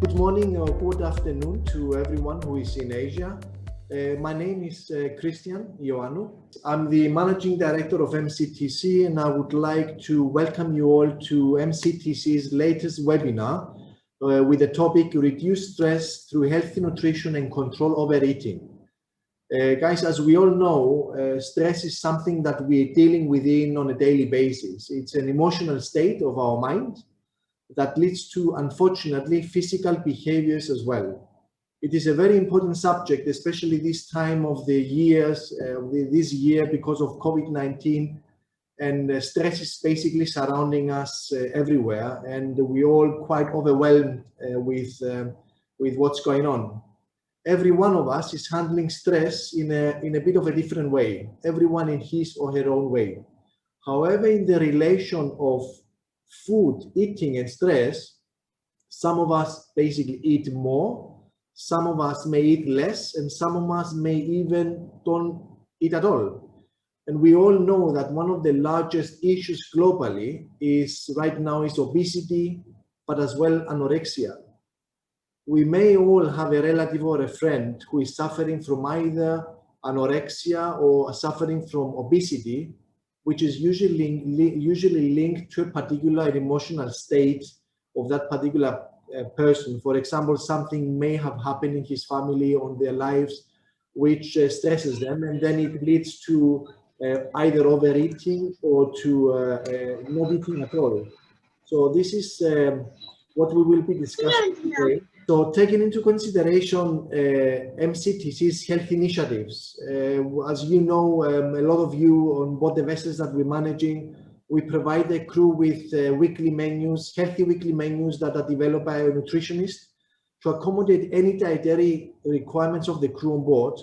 Good morning or good afternoon to everyone who is in Asia. My name is STYLIANOU. I'm the Managing Director of MCTC, and I would like to welcome you all to MCTC's latest webinar with the topic Reduce Stress Through Healthy Nutrition and Control Overeating. Guys, as we all know, stress is something that we're dealing with on a daily basis. It's an emotional state of our mind that leads to, unfortunately, physical behaviors as well. It is a very important subject, especially this time of the years, this year because of COVID-19, and stress is basically surrounding us everywhere, and we're all quite overwhelmed with what's going on. Every one of us is handling stress in a bit of a different way, everyone in his or her own way. However, in the relation of food, eating, and stress, some of us basically eat more, some of us may eat less, and some of us may even don't eat at all. And we all know that one of the largest issues globally right now is obesity, but as well anorexia. We may all have a relative or a friend who is suffering from either anorexia or suffering from obesity, which is usually linked to a particular emotional state of that particular person. For example, something may have happened in his family or in their lives which stresses them, and then it leads to either overeating or to not eating at all. So this is what we will be discussing today. So taking into consideration MCTC's health initiatives, as you know, a lot of you on both the vessels that we're managing, we provide the crew with weekly menus, healthy weekly menus that are developed by a nutritionist to accommodate any dietary requirements of the crew on board.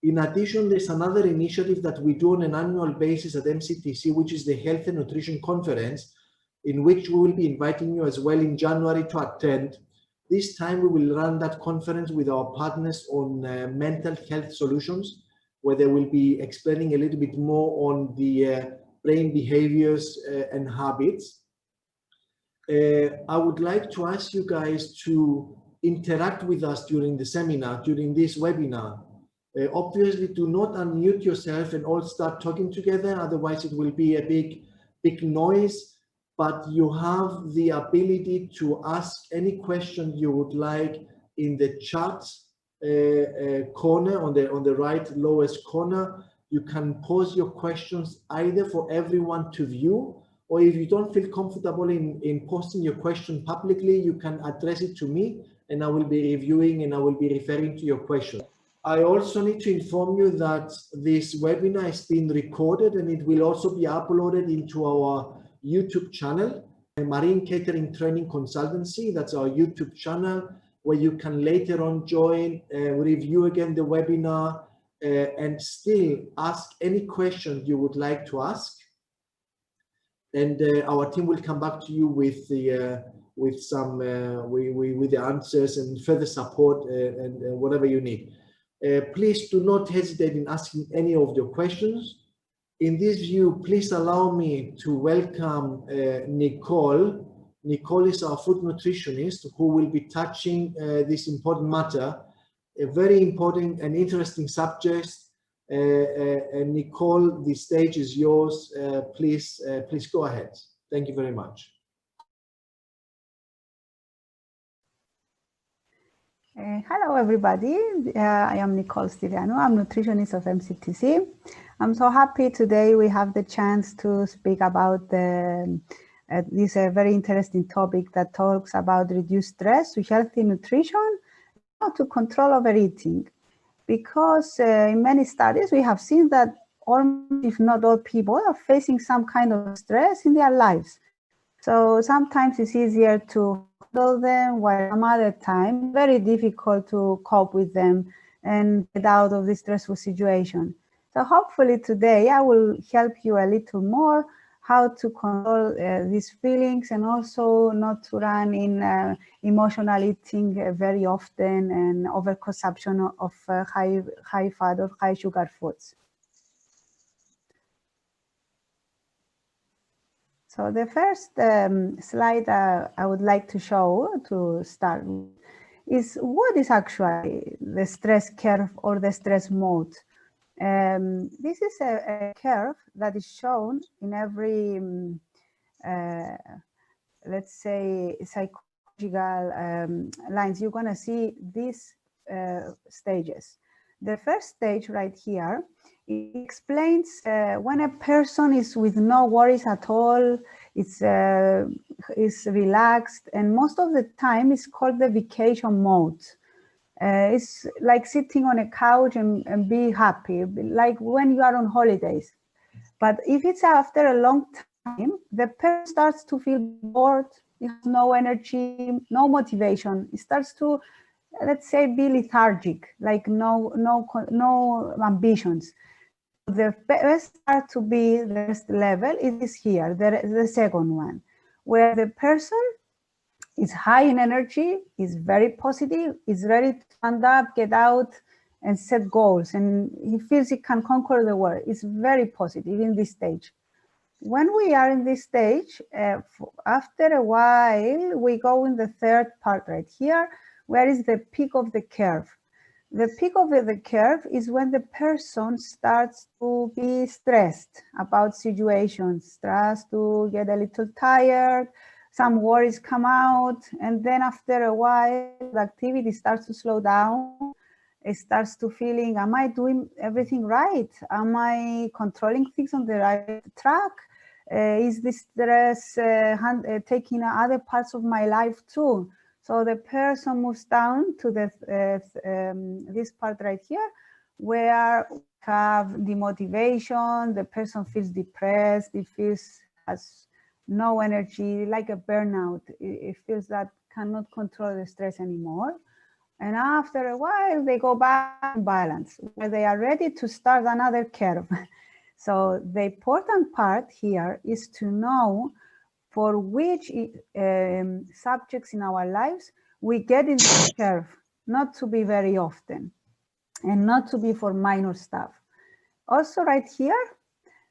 In addition, there's another initiative that we do on an annual basis at MCTC, which is the Health and Nutrition Conference, in which we will be inviting you as well in January to attend. This time we will run that conference with our partners on mental health solutions, where they will be explaining a little bit more on the brain behaviors and habits. I would like to ask you guys to interact with us during the seminar, during this webinar. Obviously, do not unmute yourself and all start talking together, otherwise it will be a big noise. But you have the ability to ask any question you would like in the chat corner, on the right lowest corner. You can pose your questions either for everyone to view, or if you don't feel comfortable in posting your question publicly, you can address it to me and I will be reviewing and I will be referring to your question. I also need to inform you that this webinar is being recorded and it will also be uploaded into our YouTube channel, Marine Catering Training Consultancy. That's our YouTube channel, where you can later on join, review again the webinar, and still ask any questions you would like to ask. And our team will come back to you with the with the answers and further support and whatever you need. Please do not hesitate in asking any of your questions. In this view, please allow me to welcome Nicole. Nicole is our food nutritionist who will be touching this important matter, a very important and interesting subject. And Nicole, the stage is yours. Please go ahead. Thank you very much. Hello, everybody. I am Nicole STYLIANOU. I'm nutritionist of MCTC. I'm so happy today we have the chance to speak about this very interesting topic that talks about reduced stress to healthy nutrition, how to control overeating. Because in many studies we have seen that almost, if not all people, are facing some kind of stress in their lives. So sometimes it's easier to handle them, while some other time very difficult to cope with them and get out of this stressful situation. So hopefully today I will help you a little more how to control these feelings and also not to run in emotional eating very often and overconsumption of high fat or high sugar foods. So the first slide I would like to show to start with is what is actually the stress curve or the stress mode. This is a curve that is shown in every, let's say, psychological lines. You're going to see these stages. The first stage right here, it explains when a person is with no worries at all, is relaxed, and most of the time it's called the vacation mode. It's like sitting on a couch and be happy, like when you are on holidays. But if it's after a long time, the person starts to feel bored, he has no energy, no motivation. It starts to, let's say, be lethargic, like no ambitions. The best part to be the best level is here, the second one, where the person is high in energy, is very positive, is ready to stand up, get out, and set goals, and he feels he can conquer the world. It's very positive in this stage. When we are in this stage, after a while, we go in the third part right here, where is the peak of the curve. The peak of the curve is when the person starts to be stressed about situations, starts to get a little tired, some worries come out, and then after a while, the activity starts to slow down. It starts to feeling, am I doing everything right? Am I controlling things on the right track? Is this stress taking other parts of my life too? So the person moves down to this part right here, where we have demotivation, the person feels depressed, it has no energy, like a burnout. It feels that cannot control the stress anymore. And after a while, they go back to balance, where they are ready to start another curve. So the important part here is to know for which subjects in our lives we get in this curve, not to be very often, and not to be for minor stuff. Also right here,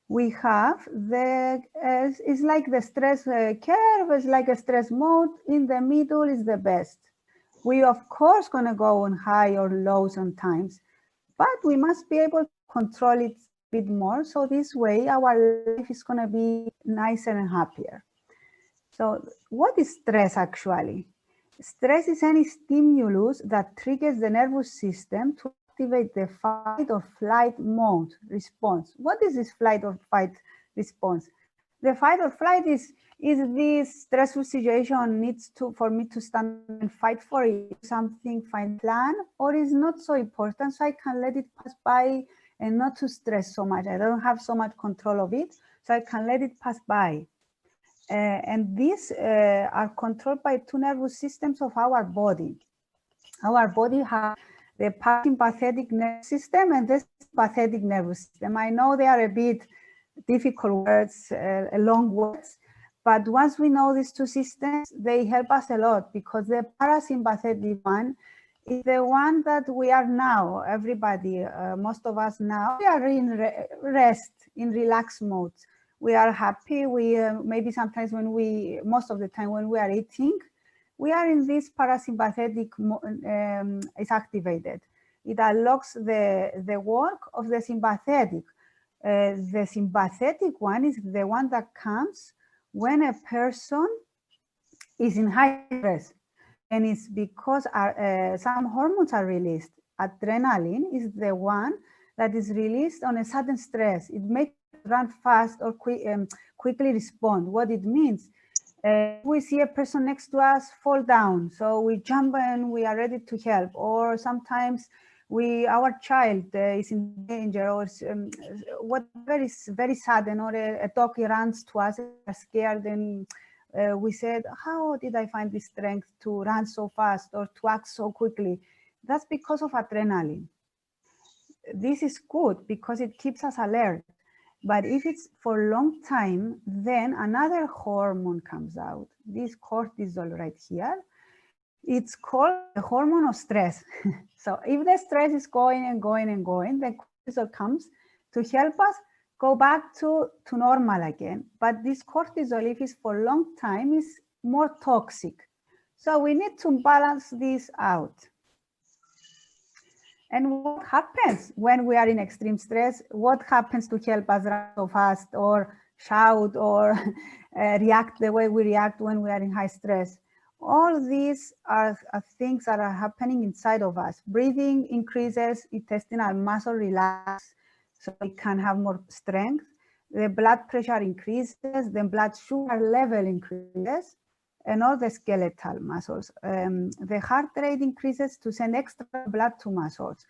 we have it's like the stress curve, it's like a stress mode. In the middle is the best. We, of course, going to go on high or low sometimes, but we must be able to control it a bit more. So this way, our life is going to be nicer and happier. So what is stress actually? Stress is any stimulus that triggers the nervous system to activate the fight or flight mode response. What is this flight or fight response? The fight or flight is this stressful situation needs for me to stand and fight for it, something, find plan, or is not so important, so I can let it pass by and not to stress so much. I don't have so much control of it, so I can let it pass by. And these are controlled by two nervous systems of our body. Our body has the parasympathetic nervous system and the sympathetic nervous system. I know they are a bit difficult words, long words, but once we know these two systems, they help us a lot, because the parasympathetic one is the one that we are now, everybody, most of us now, we are in rest, in relaxed mode. We are happy. We maybe sometimes most of the time when we are eating, we are in this parasympathetic is activated. It unlocks the work of the sympathetic. The sympathetic one is the one that comes when a person is in high stress, and it's because some hormones are released. Adrenaline is the one that is released on a sudden stress. It makes run fast or quickly respond. What it means, we see a person next to us fall down, so we jump and we are ready to help. Or sometimes our child is in danger, or whatever is very sudden, or a dog runs to us, we're scared, and we said, how did I find the strength to run so fast or to act so quickly? That's because of adrenaline. This is good because it keeps us alert. But if it's for a long time, then another hormone comes out, this cortisol right here. It's called the hormone of stress. So if the stress is going and going and going, the cortisol comes to help us go back to normal again. But this cortisol, if it's for a long time, is more toxic. So we need to balance this out. And what happens when we are in extreme stress? What happens to help us run so fast or shout or react the way we react when we are in high stress? All these are things that are happening inside of us. Breathing increases, intestinal muscle relax, so we can have more strength. The blood pressure increases, the blood sugar level increases, and all the skeletal muscles. The heart rate increases to send extra blood to muscles.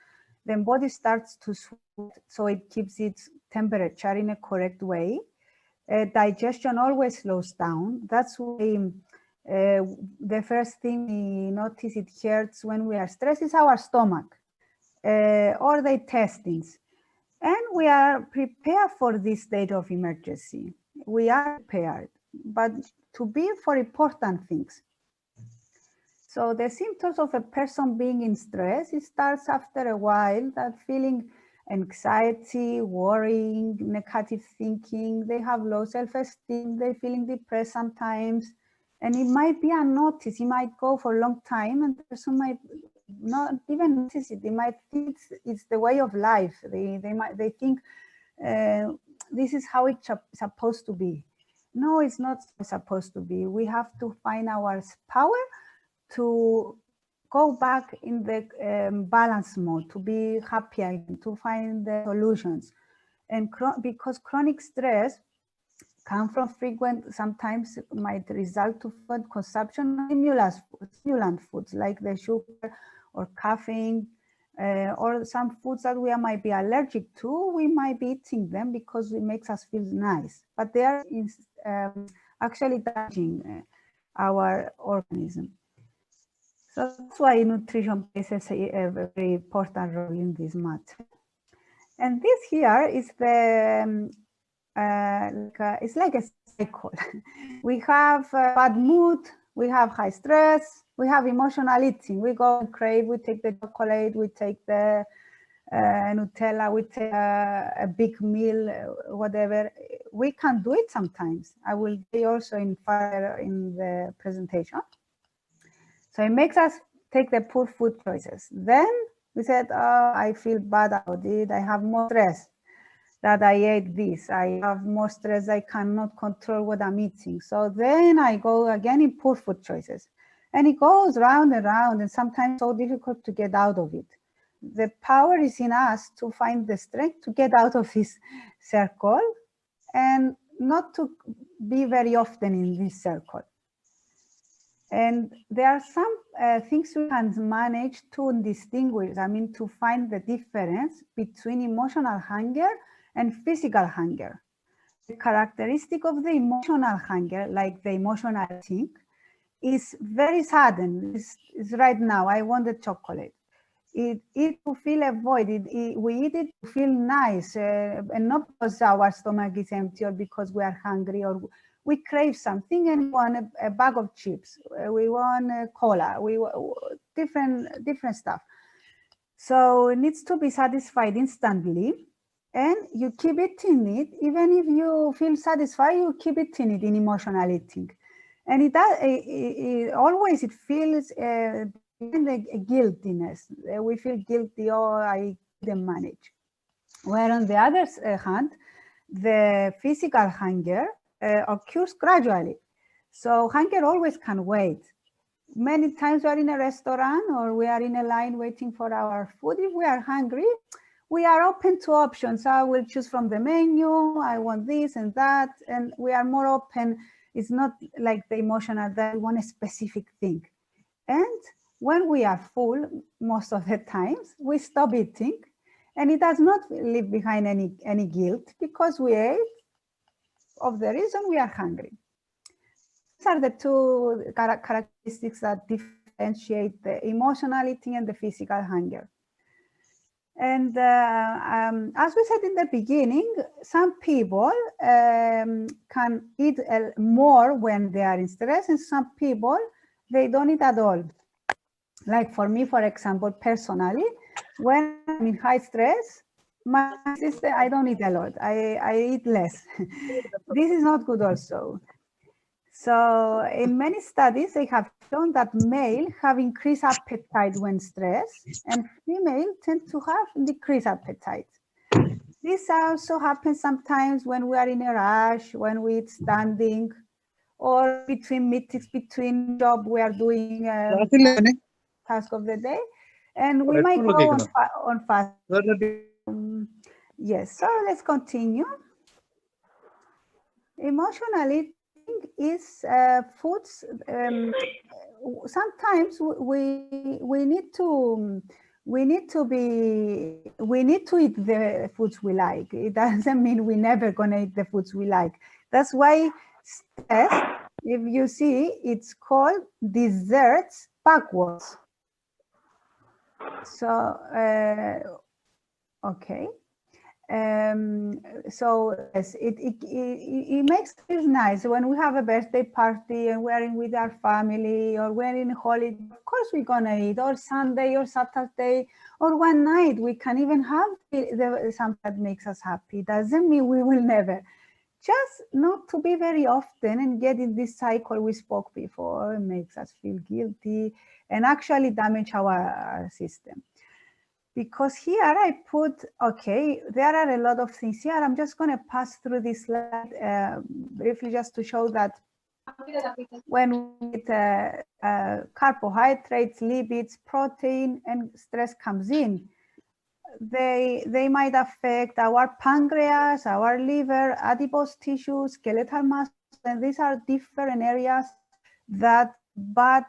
The body starts to sweat, so it keeps its temperature in a correct way. Digestion always slows down. That's why the first thing we notice it hurts when we are stressed is our stomach or the intestines. And we are prepared for this state of emergency. We are prepared, but to be for important things. So the symptoms of a person being in stress, it starts after a while, that feeling anxiety, worrying, negative thinking, they have low self-esteem, they're feeling depressed sometimes, and it might be unnoticed. It might go for a long time and the person might not even notice it. They might think it's the way of life. They think this is how it's supposed to be. No, it's not supposed to be. We have to find our power to go back in the balance mode, to be happy again, to find the solutions. And because chronic stress comes from frequent, sometimes might result to food consumption of stimulant foods like the sugar or caffeine, or some foods that we might be allergic to, we might be eating them because it makes us feel nice, but they are actually damaging our organism. So that's why nutrition plays a very important role in this matter. And this here is the, it's like a cycle. We have bad mood, we have high stress, we have emotional eating. We go and crave, we take the chocolate, we take the Nutella, we take a big meal, whatever. We can do it sometimes. I will be also in the presentation. So it makes us take the poor food choices. Then we said, oh, I feel bad about it. I have more stress that I ate this. I have more stress. I cannot control what I'm eating. So then I go again in poor food choices. And it goes round and round, and sometimes so difficult to get out of it. The power is in us to find the strength to get out of this circle and not to be very often in this circle. And there are some things we can manage to distinguish, to find the difference between emotional hunger and physical hunger. The characteristic of the emotional hunger, like the emotional eating, is very sudden. It's right now, I want the chocolate. Eat to feel a void. We eat it to feel nice, and not because our stomach is empty or because we are hungry, or we crave something and we want a bag of chips. We want a cola. We want different stuff. So it needs to be satisfied instantly, and you keep eating it. Even if you feel satisfied, you keep eating it in emotional eating. And it always feels the guiltiness. We feel guilty, oh, I didn't manage. Where on the other hand, the physical hunger occurs gradually. So hunger always can wait. Many times we are in a restaurant or we are in a line waiting for our food. If we are hungry, we are open to options. I will choose from the menu. I want this and that. And we are more open. It's not like the emotional that we want a specific thing. And when we are full, most of the times, we stop eating. And it does not leave behind any guilt because we ate of the reason we are hungry. These are the two characteristics that differentiate the emotional eating and the physical hunger. And as we said in the beginning, some people can eat more when they are in stress, and some people, they don't eat at all. Like for me, for example, personally, when I'm in high stress, My sister, I don't eat a lot. I eat less. This is not good also. So in many studies, they have shown that male have increased appetite when stressed, and female tend to have decreased appetite. This also happens sometimes when we are in a rush, when we eat standing, or between meetings, between job we are doing task of the day, and we might go on fast. Yes, so let's continue. Emotionally is foods. Sometimes we need to eat the foods we like. It doesn't mean we're never gonna eat the foods we like. That's why stress, if you see, it's called desserts backwards. So okay. So yes, it makes it nice when we have a birthday party and we're in with our family, or we're in holiday. Of course we're gonna eat, or Sunday or Saturday or one night. We can even have something that makes us happy. Doesn't mean we will never. Just not to be very often and get in this cycle we spoke before. It makes us feel guilty and actually damage our system. Because here I put, okay, there are a lot of things here. I'm just going to pass through this slide briefly just to show that when we eat carbohydrates, lipids, protein, and stress comes in, they might affect our pancreas, our liver, adipose tissue, skeletal muscle, and these are different areas that bad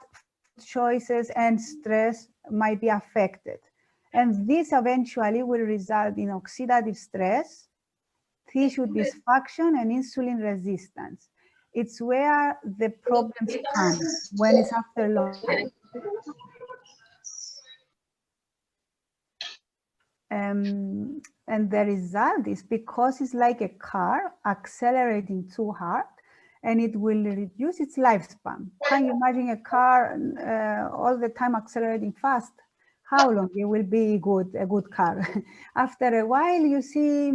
choices and stress might be affected. And this eventually will result in oxidative stress, tissue dysfunction, and insulin resistance. It's where the problems come when it's after a long time. And the result is because it's like a car accelerating too hard, and it will reduce its lifespan. Can you imagine a car all the time accelerating fast? How long it will be a good car? After a while, you see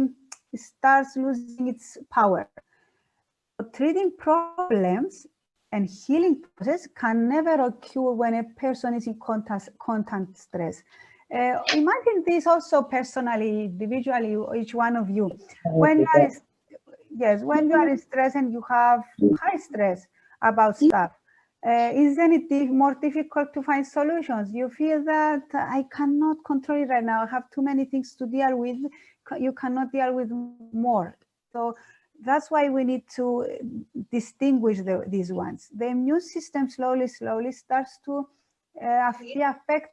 it starts losing its power. But treating problems and healing process can never occur when a person is in constant stress. Imagine this also personally, individually, each one of you. When you are, when you are in stress and you have high stress about stuff, isn't it more difficult to find solutions? You feel that I cannot control it right now. I have too many things to deal with. You cannot deal with more. So that's why we need to distinguish these ones. The immune system slowly starts to be affected.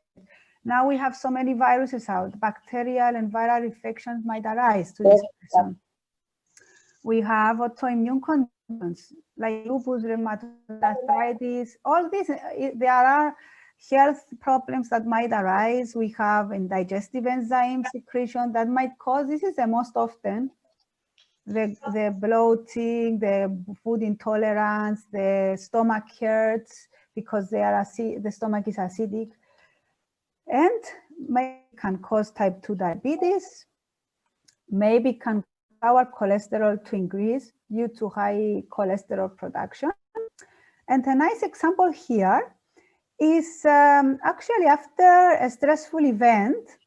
Now we have so many viruses out. Bacterial and viral infections might arise to this person. We have autoimmune conditions like lupus, rheumatoid arthritis, all these, there are health problems that might arise. We have indigestive enzyme secretion that might cause, this is the most often, the bloating, the food intolerance, the stomach hurts because the stomach is acidic, and can cause type 2 diabetes, maybe can our cholesterol to increase due to high cholesterol production. And a nice example here is actually after a stressful event,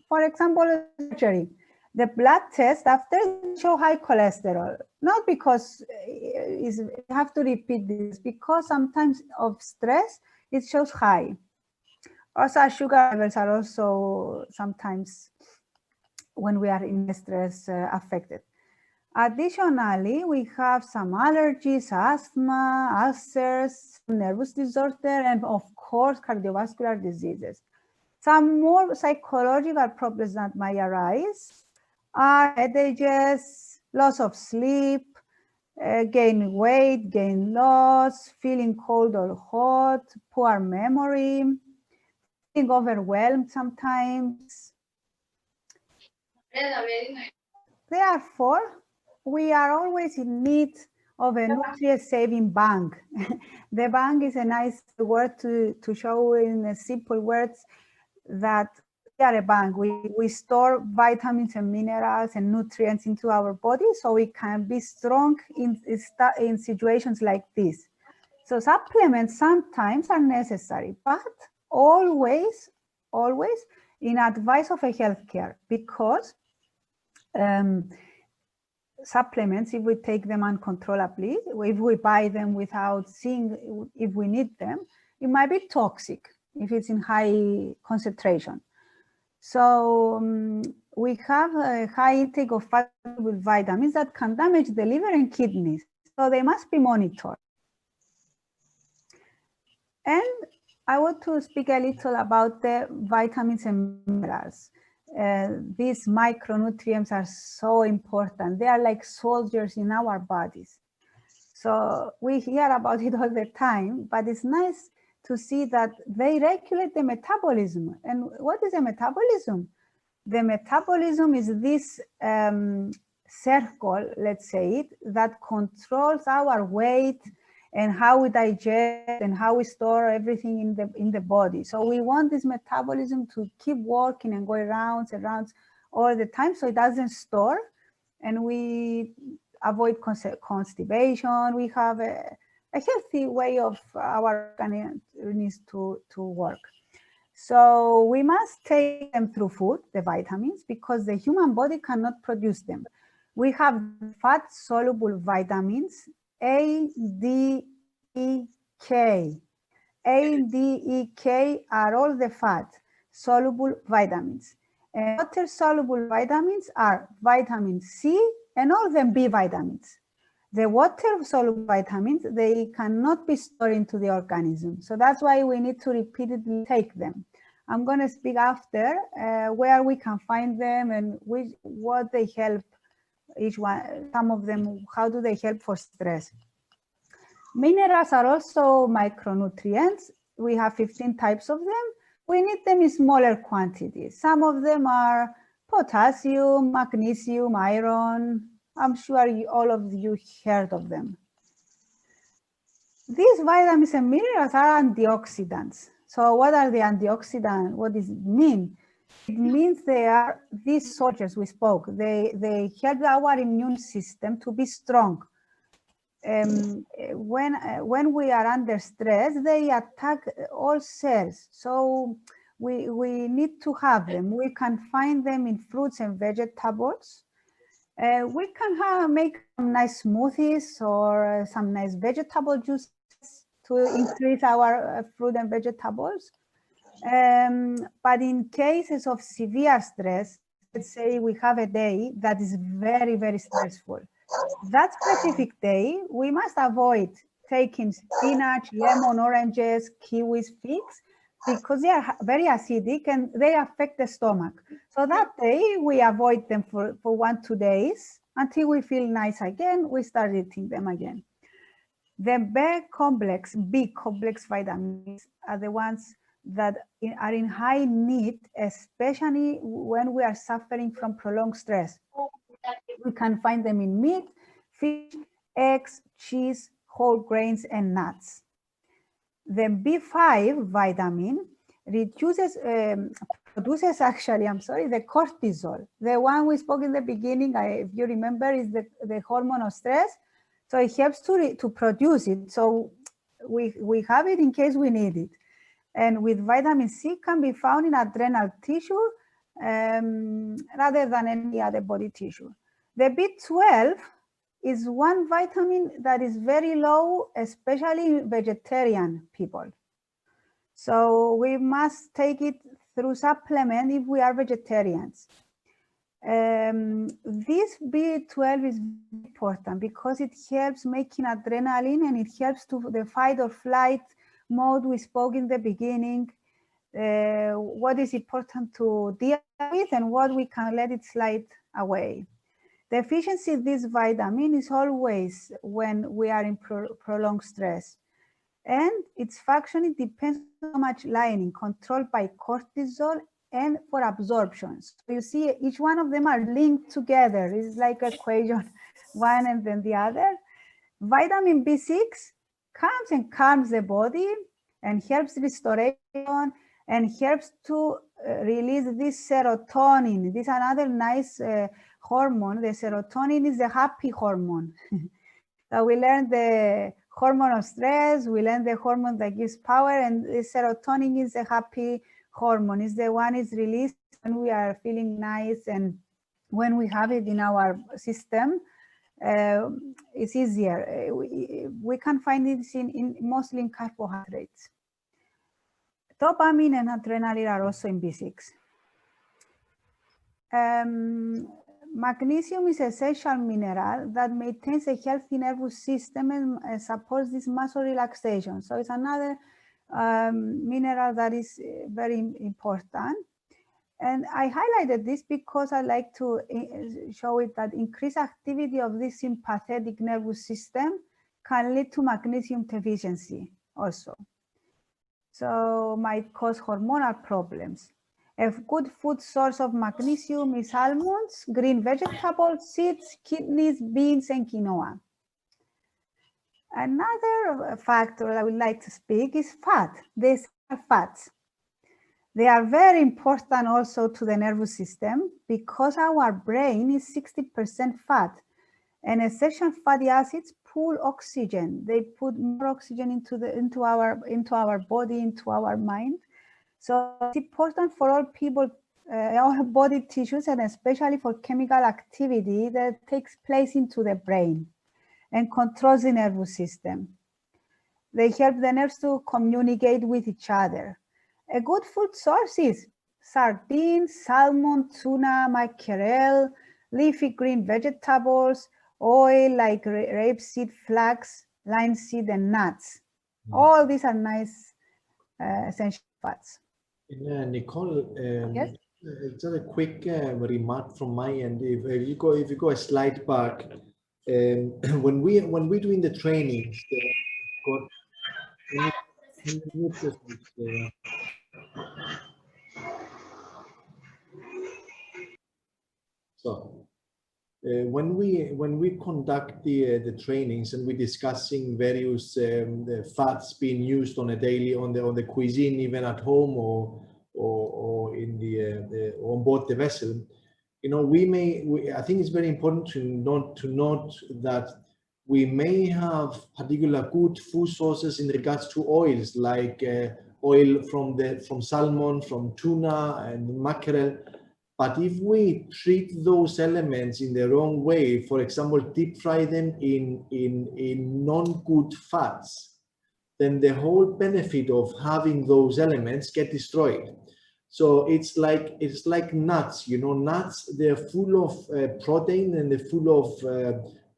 for example, surgery, the blood test after show high cholesterol, not because you have to repeat this, because sometimes of stress, it shows high. Also, our sugar levels are also sometimes when we are in stress affected. Additionally, we have some allergies, asthma, ulcers, nervous disorder, and of course, cardiovascular diseases. Some more psychological problems that might arise are headaches, loss of sleep, gain weight, gain loss, feeling cold or hot, poor memory, feeling overwhelmed sometimes. Therefore, we are always in need of a nutrient-saving bank. The bank is a nice word to show in simple words that are a bank. We store vitamins and minerals and nutrients into our body so we can be strong in situations like this. So supplements sometimes are necessary, but always in advice of a healthcare, because supplements, if we take them uncontrollably, if we buy them without seeing if we need them, it might be toxic if it's in high concentration. So we have a high intake of soluble vitamins that can damage the liver and kidneys. So they must be monitored. And I want to speak a little about the vitamins and minerals. These micronutrients are so important. They are like soldiers in our bodies. So we hear about it all the time, but it's nice to see that they regulate the metabolism. And what is a metabolism? The metabolism is this circle, let's say it, that controls our weight and how we digest and how we store everything in the body. So we want this metabolism to keep working and go rounds and rounds all the time, so it doesn't store, and we avoid constipation. We have a healthy way of our organism to work. So we must take them through food, the vitamins, because the human body cannot produce them. We have fat-soluble vitamins, A, D, E, K. A, D, E, K are all the fat-soluble vitamins. And water-soluble vitamins are vitamin C and all the B vitamins. The water-soluble vitamins, they cannot be stored into the organism. So that's why we need to repeatedly take them. I'm going to speak after where we can find them and what they help each one, some of them, how do they help for stress. Minerals are also micronutrients. We have 15 types of them. We need them in smaller quantities. Some of them are potassium, magnesium, iron. I'm sure all of you heard of them. These vitamins and minerals are antioxidants. So what are the antioxidants? What does it mean? It means they are these soldiers we spoke. They help our immune system to be strong. When we are under stress, they attack all cells. So we need to have them. We can find them in fruits and vegetables. We can make some nice smoothies or some nice vegetable juices to increase our fruit and vegetables. But in cases of severe stress, let's say we have a day that is very, very stressful. That specific day, we must avoid taking spinach, lemon, oranges, kiwis, figs, because they are very acidic and they affect the stomach. So that day, we avoid them for 1-2 days until we feel nice again. We start eating them again. The B complex vitamins are the ones that are in high need, especially when we are suffering from prolonged stress. We can find them in meat, fish, eggs, cheese, whole grains, and nuts. The B5 vitamin produces the cortisol. The one we spoke in the beginning, if you remember, is the hormone of stress. So it helps to produce it. So we have it in case we need it. And with vitamin C can be found in adrenal tissue rather than any other body tissue. The B12 is one vitamin that is very low, especially in vegetarian people. So we must take it through supplement if we are vegetarians. This B12 is important because it helps making adrenaline and it helps to the fight or flight mode we spoke in the beginning. What is important to deal with and what we can let it slide away. The efficiency of this vitamin is always when we are in prolonged stress. And its functioning depends on how much lining controlled by cortisol and for absorption. So you see each one of them are linked together. It's like an equation, one and then the other. Vitamin B6 comes and calms the body and helps restoration and helps to release this serotonin. This is another nice hormone. The serotonin is the happy hormone. So we learned the hormone of stress, we learned the hormone that gives power, and the serotonin is the happy hormone. It's the one is released when we are feeling nice, and when we have it in our system, it's easier. We can find it mostly in carbohydrates. Dopamine and adrenaline are also in B6. Magnesium is an essential mineral that maintains a healthy nervous system and supports this muscle relaxation. So it's another mineral that is very important. And I highlighted this because I like to show it that increased activity of this sympathetic nervous system can lead to magnesium deficiency also. So might cause hormonal problems. A good food source of magnesium is almonds, green vegetables, seeds, kidneys, beans, and quinoa. Another factor I would like to speak is fat. These are fats. They are very important also to the nervous system because our brain is 60% fat, and essential fatty acids pull oxygen. They put more oxygen into our body, into our mind. So it's important for all people, all body tissues, and especially for chemical activity that takes place into the brain and controls the nervous system. They help the nerves to communicate with each other. A good food source is sardines, salmon, tuna, mackerel, leafy green vegetables, oil like rapeseed, flax, linseed, and nuts. All these are nice essential fats. Nicole, Yes? just a quick remark from my end. If you go a slide back, when we're doing the trainings, so when we conduct the trainings and we're discussing various the fats being used on a daily on the cuisine, even at home or in the on board the vessel, you know, I think it's very important to note that we may have particular good food sources in regards to oils, like oil from salmon, from tuna and mackerel. But if we treat those elements in the wrong way, for example, deep fry them in non-good fats, then the whole benefit of having those elements get destroyed. So it's like nuts, you know, nuts, they're full of protein and they're full of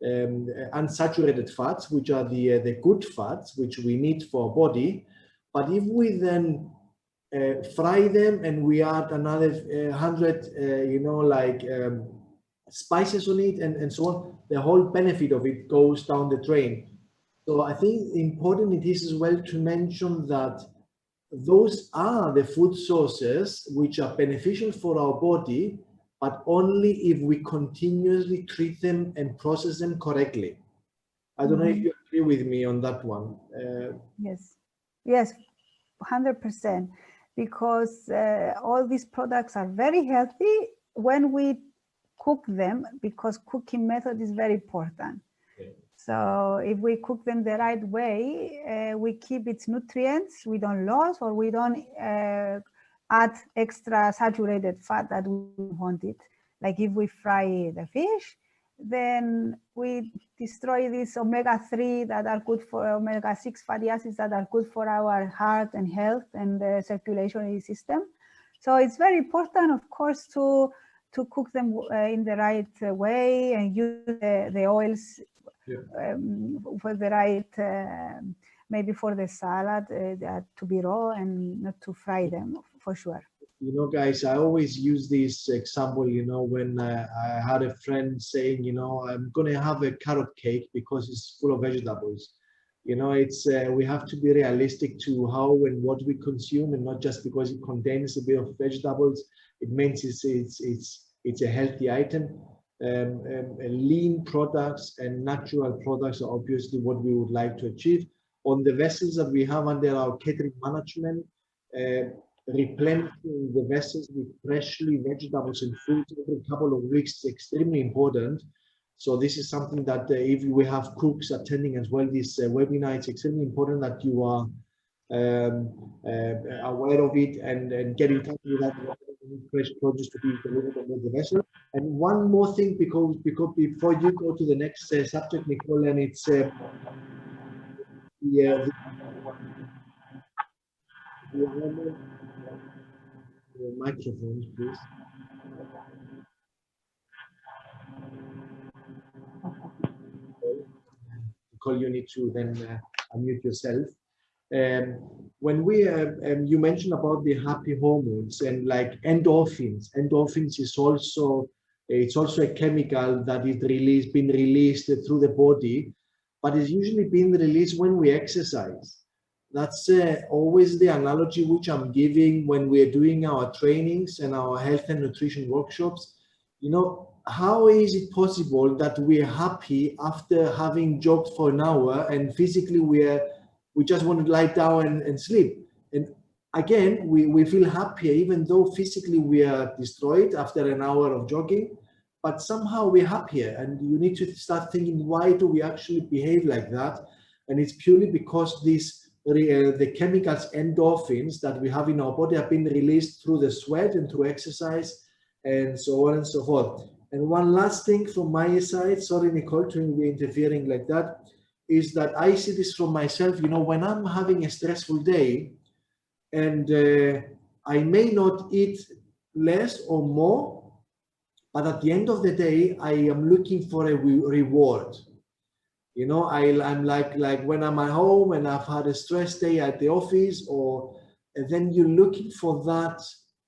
unsaturated fats, which are the good fats, which we need for our body. But if we then fry them and we add another 100, you know, like spices on it and so on, the whole benefit of it goes down the drain. So I think important it is as well to mention that those are the food sources which are beneficial for our body, but only if we continuously treat them and process them correctly. I don't know if you agree with me on that one. Yes, 100%. Because all these products are very healthy when we cook them, because cooking method is very important. Okay. So if we cook them the right way, we keep its nutrients, we don't lose, or we don't add extra saturated fat that we want it. Like if we fry the fish, then we destroy these omega-3 that are good for omega-6 fatty acids that are good for our heart and health and the circulatory system. So it's very important, of course, to cook them in the right way and use the oils for the right, maybe for the salad, to be raw and not to fry them, for sure. You know, guys, I always use this example, you know, when I had a friend saying, you know, I'm going to have a carrot cake because it's full of vegetables. You know, it's we have to be realistic to how and what we consume, and not just because it contains a bit of vegetables, it means it's a healthy item. Lean products and natural products are obviously what we would like to achieve. On the vessels that we have under our catering management, replenishing the vessels with freshly vegetables and fruits every couple of weeks is extremely important. So this is something that if we have cooks attending as well this webinar, it's extremely important that you are aware of it and get in touch with that fresh produce to be delivered on the vessel. And one more thing, because before you go to the next subject, Nicole, and it's the microphones, please. Nicole, you need to then unmute yourself. When we you mentioned about the happy hormones and like endorphins. Endorphins is also a chemical that is been released through the body, but it's usually being released when we exercise. That's always the analogy which I'm giving when we're doing our trainings and our health and nutrition workshops. You know, how is it possible that we're happy after having jogged for an hour and physically we just want to lie down and sleep? And again, we feel happier even though physically we are destroyed after an hour of jogging, but somehow we're happier. And you need to start thinking, why do we actually behave like that? And it's purely because the chemicals endorphins that we have in our body have been released through the sweat and through exercise and so on and so forth. And one last thing from my side, sorry Nicole to be interfering like that, is that I see this from myself. You know, when I'm having a stressful day and I may not eat less or more, but at the end of the day, I am looking for a reward. You know, I'm like when I'm at home and I've had a stress day at the office, and then you're looking for that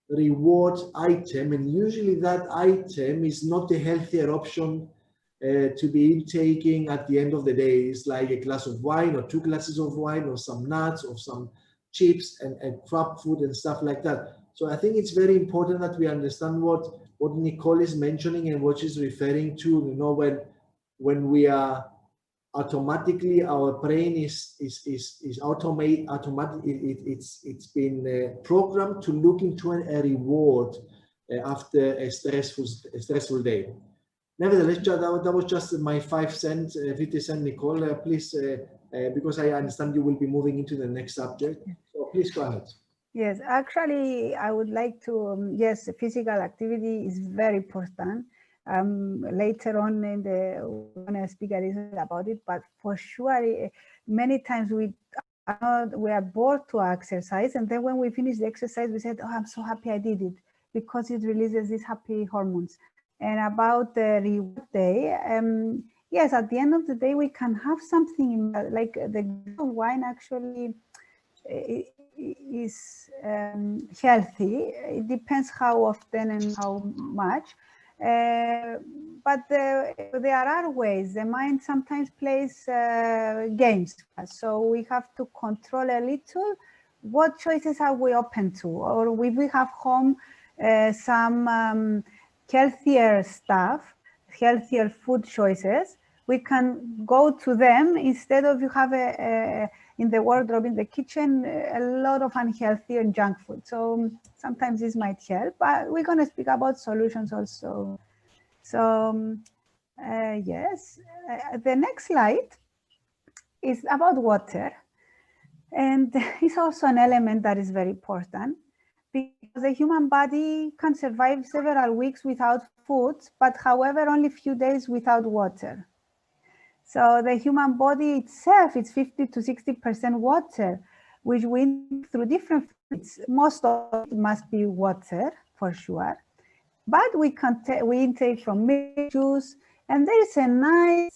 reward item, and usually that item is not the healthier option to be taking at the end of the day. It's like a glass of wine or 2 glasses of wine or some nuts or some chips and crab food and stuff like that. So I think it's very important that we understand what Nicole is mentioning and what she's referring to. You know, when we are automatically, our brain is automatic. It's been programmed to look into a reward after a stressful day. Nevertheless, that was just my 5 cents, 50 cents, Nicole. Please, because I understand you will be moving into the next subject. So please go ahead. Yes, actually, I would like to, yes, physical activity is very important. Later on in we're going to speak a little bit about it, but for sure, many times we are bored to exercise, and then when we finish the exercise, we said, oh, I'm so happy I did it, because it releases these happy hormones. And about the reward day, yes, at the end of the day, we can have something like the wine actually is healthy. It depends how often and how much. But there are ways. The mind sometimes plays games. So we have to control a little what choices are we open to. Or if we have home some healthier stuff, healthier food choices, we can go to them instead of you have in the wardrobe, in the kitchen, a lot of unhealthy and junk food. So sometimes this might help, but we're going to speak about solutions also. So yes, the next slide is about water. And it's also an element that is very important, because the human body can survive several weeks without food, but however, only a few days without water. So the human body itself is 50 to 60% water, which we intake through different foods. Most of it must be water, for sure. But we intake from milk, juice, and there is a nice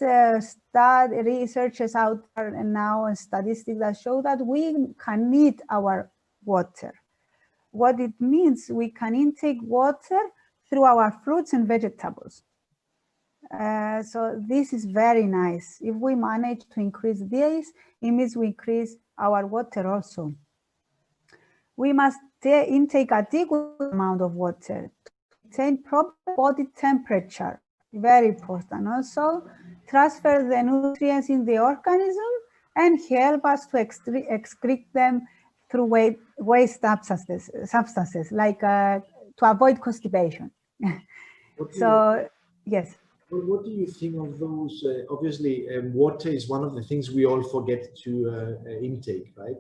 study, researchers out there now and statistics that show that we can need our water. What it means, we can intake water through our fruits and vegetables. So this is very nice. If we manage to increase this, it means we increase our water also. We must intake a adequate amount of water to maintain proper body temperature. Very important. Also, transfer the nutrients in the organism and help us to excrete them through waste substances like to avoid constipation. So, yes. What do you think of those? Obviously, water is one of the things we all forget to intake, right?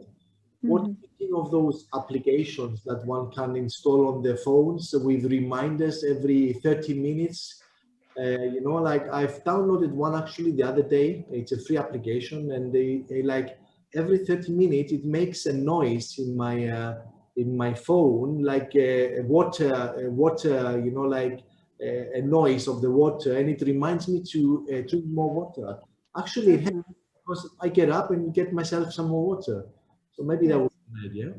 What do you think of those applications that one can install on their phones with reminders every 30 minutes? You know, like I've downloaded one actually the other day. It's a free application, and they like every 30 minutes it makes a noise in my phone, like water, you know, like a noise of the water, and it reminds me to drink more water. Actually, it helps because I get up and get myself some more water. So maybe that was an idea.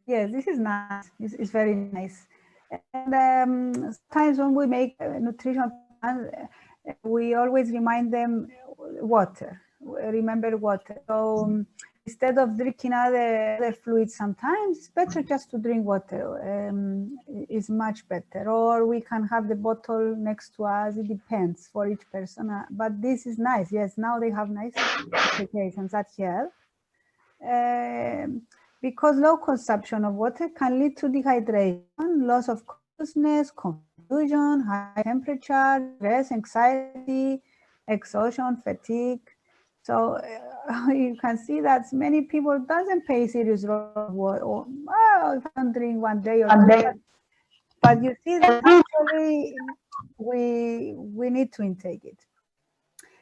Yes, this is nice. It's very nice. And sometimes when we make nutrition plans, we always remind them water. Remember water. So instead of drinking other fluids, sometimes it's better just to drink water. It's much better. Or we can have the bottle next to us. It depends for each person. But this is nice. Yes, now they have nice applications that help. Because low consumption of water can lead to dehydration, loss of consciousness, confusion, high temperature, stress, anxiety, exhaustion, fatigue. So you can see that many people doesn't pay serious role of water. Or, oh, if I don't drink one day or two. But you see that actually we need to intake it.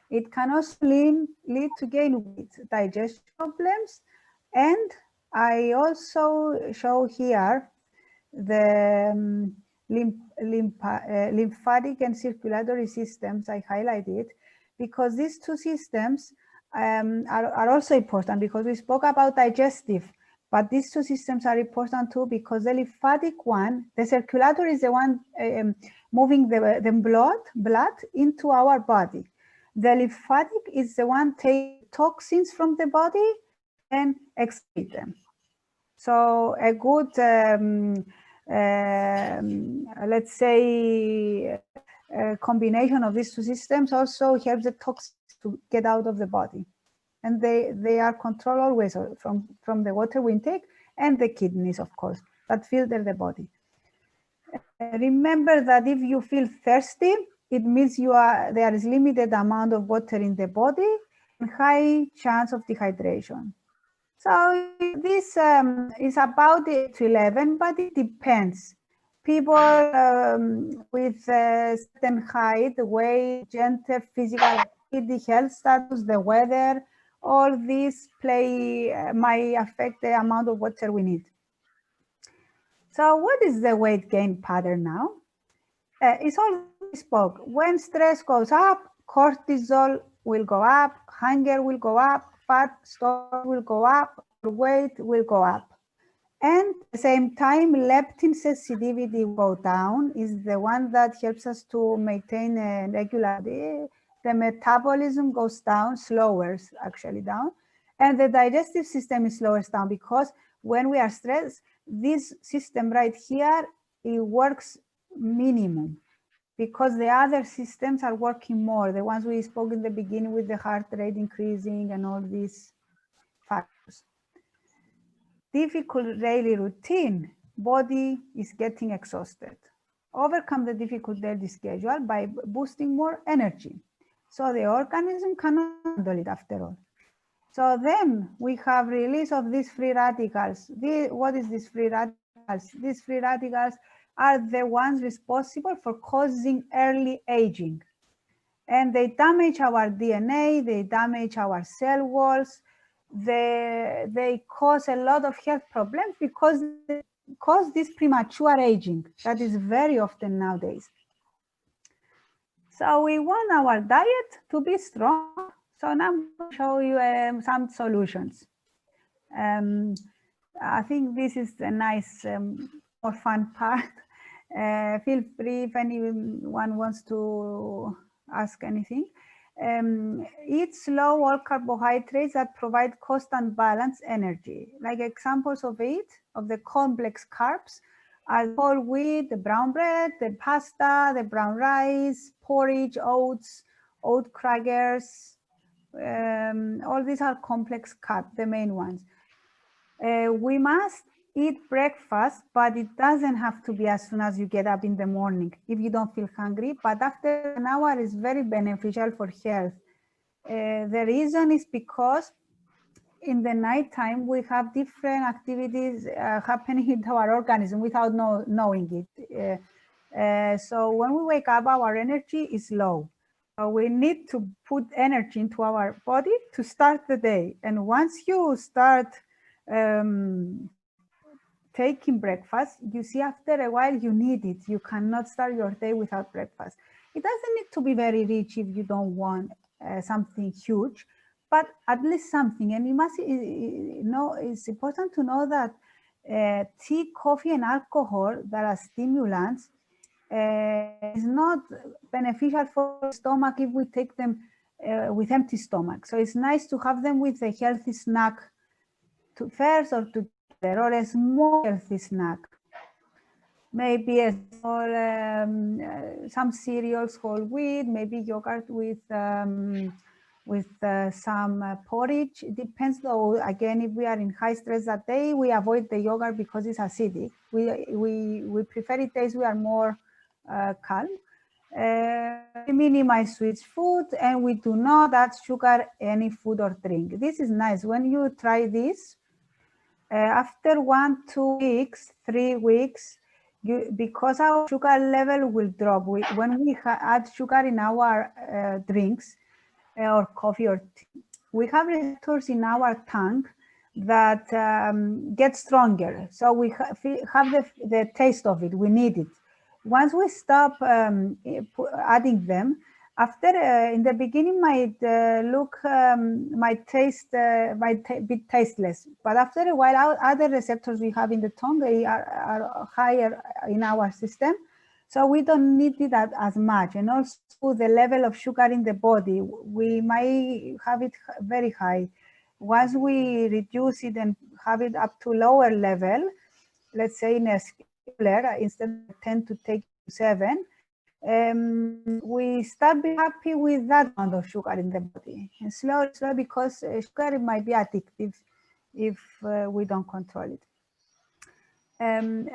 It can also lead to gain weight, digestion problems, and I also show here the lymphatic and circulatory systems. I highlighted because these two systems are also important, because we spoke about digestive, but these two systems are important too, because the lymphatic one, the circulatory is the one moving the blood into our body. The lymphatic is the one taking toxins from the body and excrete them. So a good, let's say, a combination of these two systems also helps the toxins to get out of the body. And they are controlled always from the water we intake and the kidneys, of course, that filter the body. Remember that if you feel thirsty, it means there is limited amount of water in the body and high chance of dehydration. So this is about 8 to 11, but it depends. People with certain height, weight, gender, physical activity, health status, the weather, all these might affect the amount of water we need. So what is the weight gain pattern now? It's all we spoke. When stress goes up, cortisol will go up, hunger will go up, fat store will go up, weight will go up. And at the same time, leptin sensitivity will go down, is the one that helps us to maintain a regularity. The metabolism goes down, slower actually down, and the digestive system is slower down, because when we are stressed, this system right here, it works minimum, because the other systems are working more, the ones we spoke in the beginning with the heart rate increasing and all these factors. Difficult daily routine, body is getting exhausted. Overcome the difficult daily schedule by boosting more energy. So the organism cannot handle it after all. So then we have release of these free radicals. What is these free radicals? These free radicals are the ones responsible for causing early aging. And they damage our DNA, they damage our cell walls, they cause a lot of health problems because they cause this premature aging that is very often nowadays. So we want our diet to be strong. So now I'm going to show you some solutions. I think this is a nice, more fun part. Feel free if anyone wants to ask anything. Eat slow all carbohydrates that provide constant balanced energy. Like examples of the complex carbs are whole wheat, the brown bread, the pasta, the brown rice, porridge, oats, oat crackers. All these are complex carbs, the main ones. We must eat breakfast, but it doesn't have to be as soon as you get up in the morning if you don't feel hungry. But after an hour is very beneficial for health. The reason is because in the nighttime we have different activities happening in our organism without knowing it. So when we wake up, our energy is low. So we need to put energy into our body to start the day. And once you start taking breakfast, you see after a while you need it. You cannot start your day without breakfast. It doesn't need to be very rich if you don't want something huge, but at least something. And you must know, it's important to know that tea, coffee, and alcohol that are stimulants is not beneficial for the stomach if we take them with empty stomach. So it's nice to have them with a healthy snack first or together, or a small healthy snack. Maybe a small, some cereals, whole wheat, maybe yogurt with some porridge. It depends though, again, if we are in high stress that day, we avoid the yogurt because it's acidic. We prefer it days we are more calm. We minimize sweet food, and we do not add sugar any food or drink. This is nice. When you try this, after 1, 2 weeks, 3 weeks, because our sugar level will drop. When we add sugar in our drinks or coffee or tea, we have receptors in our tongue that get stronger. So we have the taste of it. We need it. Once we stop adding them, after in the beginning might be tasteless, but after a while other receptors we have in the tongue are higher in our system, so we don't need it as much. And also the level of sugar in the body, we might have it very high. Once we reduce it and have it up to lower level, let's say in a scale, instead of 10 to take 7, we start being happy with that amount of sugar in the body. And slowly, because sugar might be addictive if we don't control it.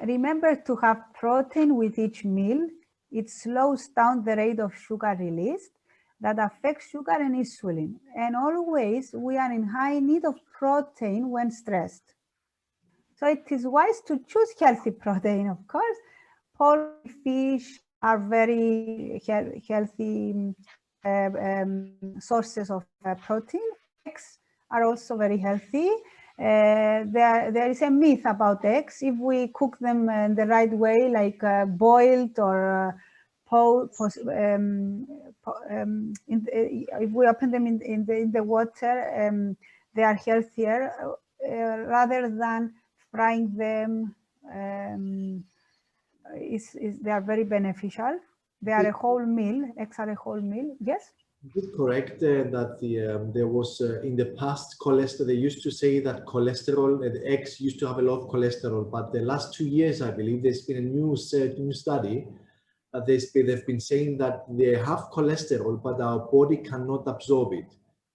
Remember to have protein with each meal. It slows down the rate of sugar released that affects sugar and insulin. And always we are in high need of protein when stressed. So it is wise to choose healthy protein, of course. Poultry, fish are very healthy sources of protein. Eggs are also very healthy. There is a myth about eggs. If we cook them in the right way, like boiled or if we open them in the water, they are healthier rather than frying them. They are very beneficial. They are a whole meal. Eggs are a whole meal. Yes? Is it correct that there was in the past cholesterol? They used to say that cholesterol, the eggs used to have a lot of cholesterol, but the last 2 years, I believe, there's been a new study that they've been saying that they have cholesterol, but our body cannot absorb it,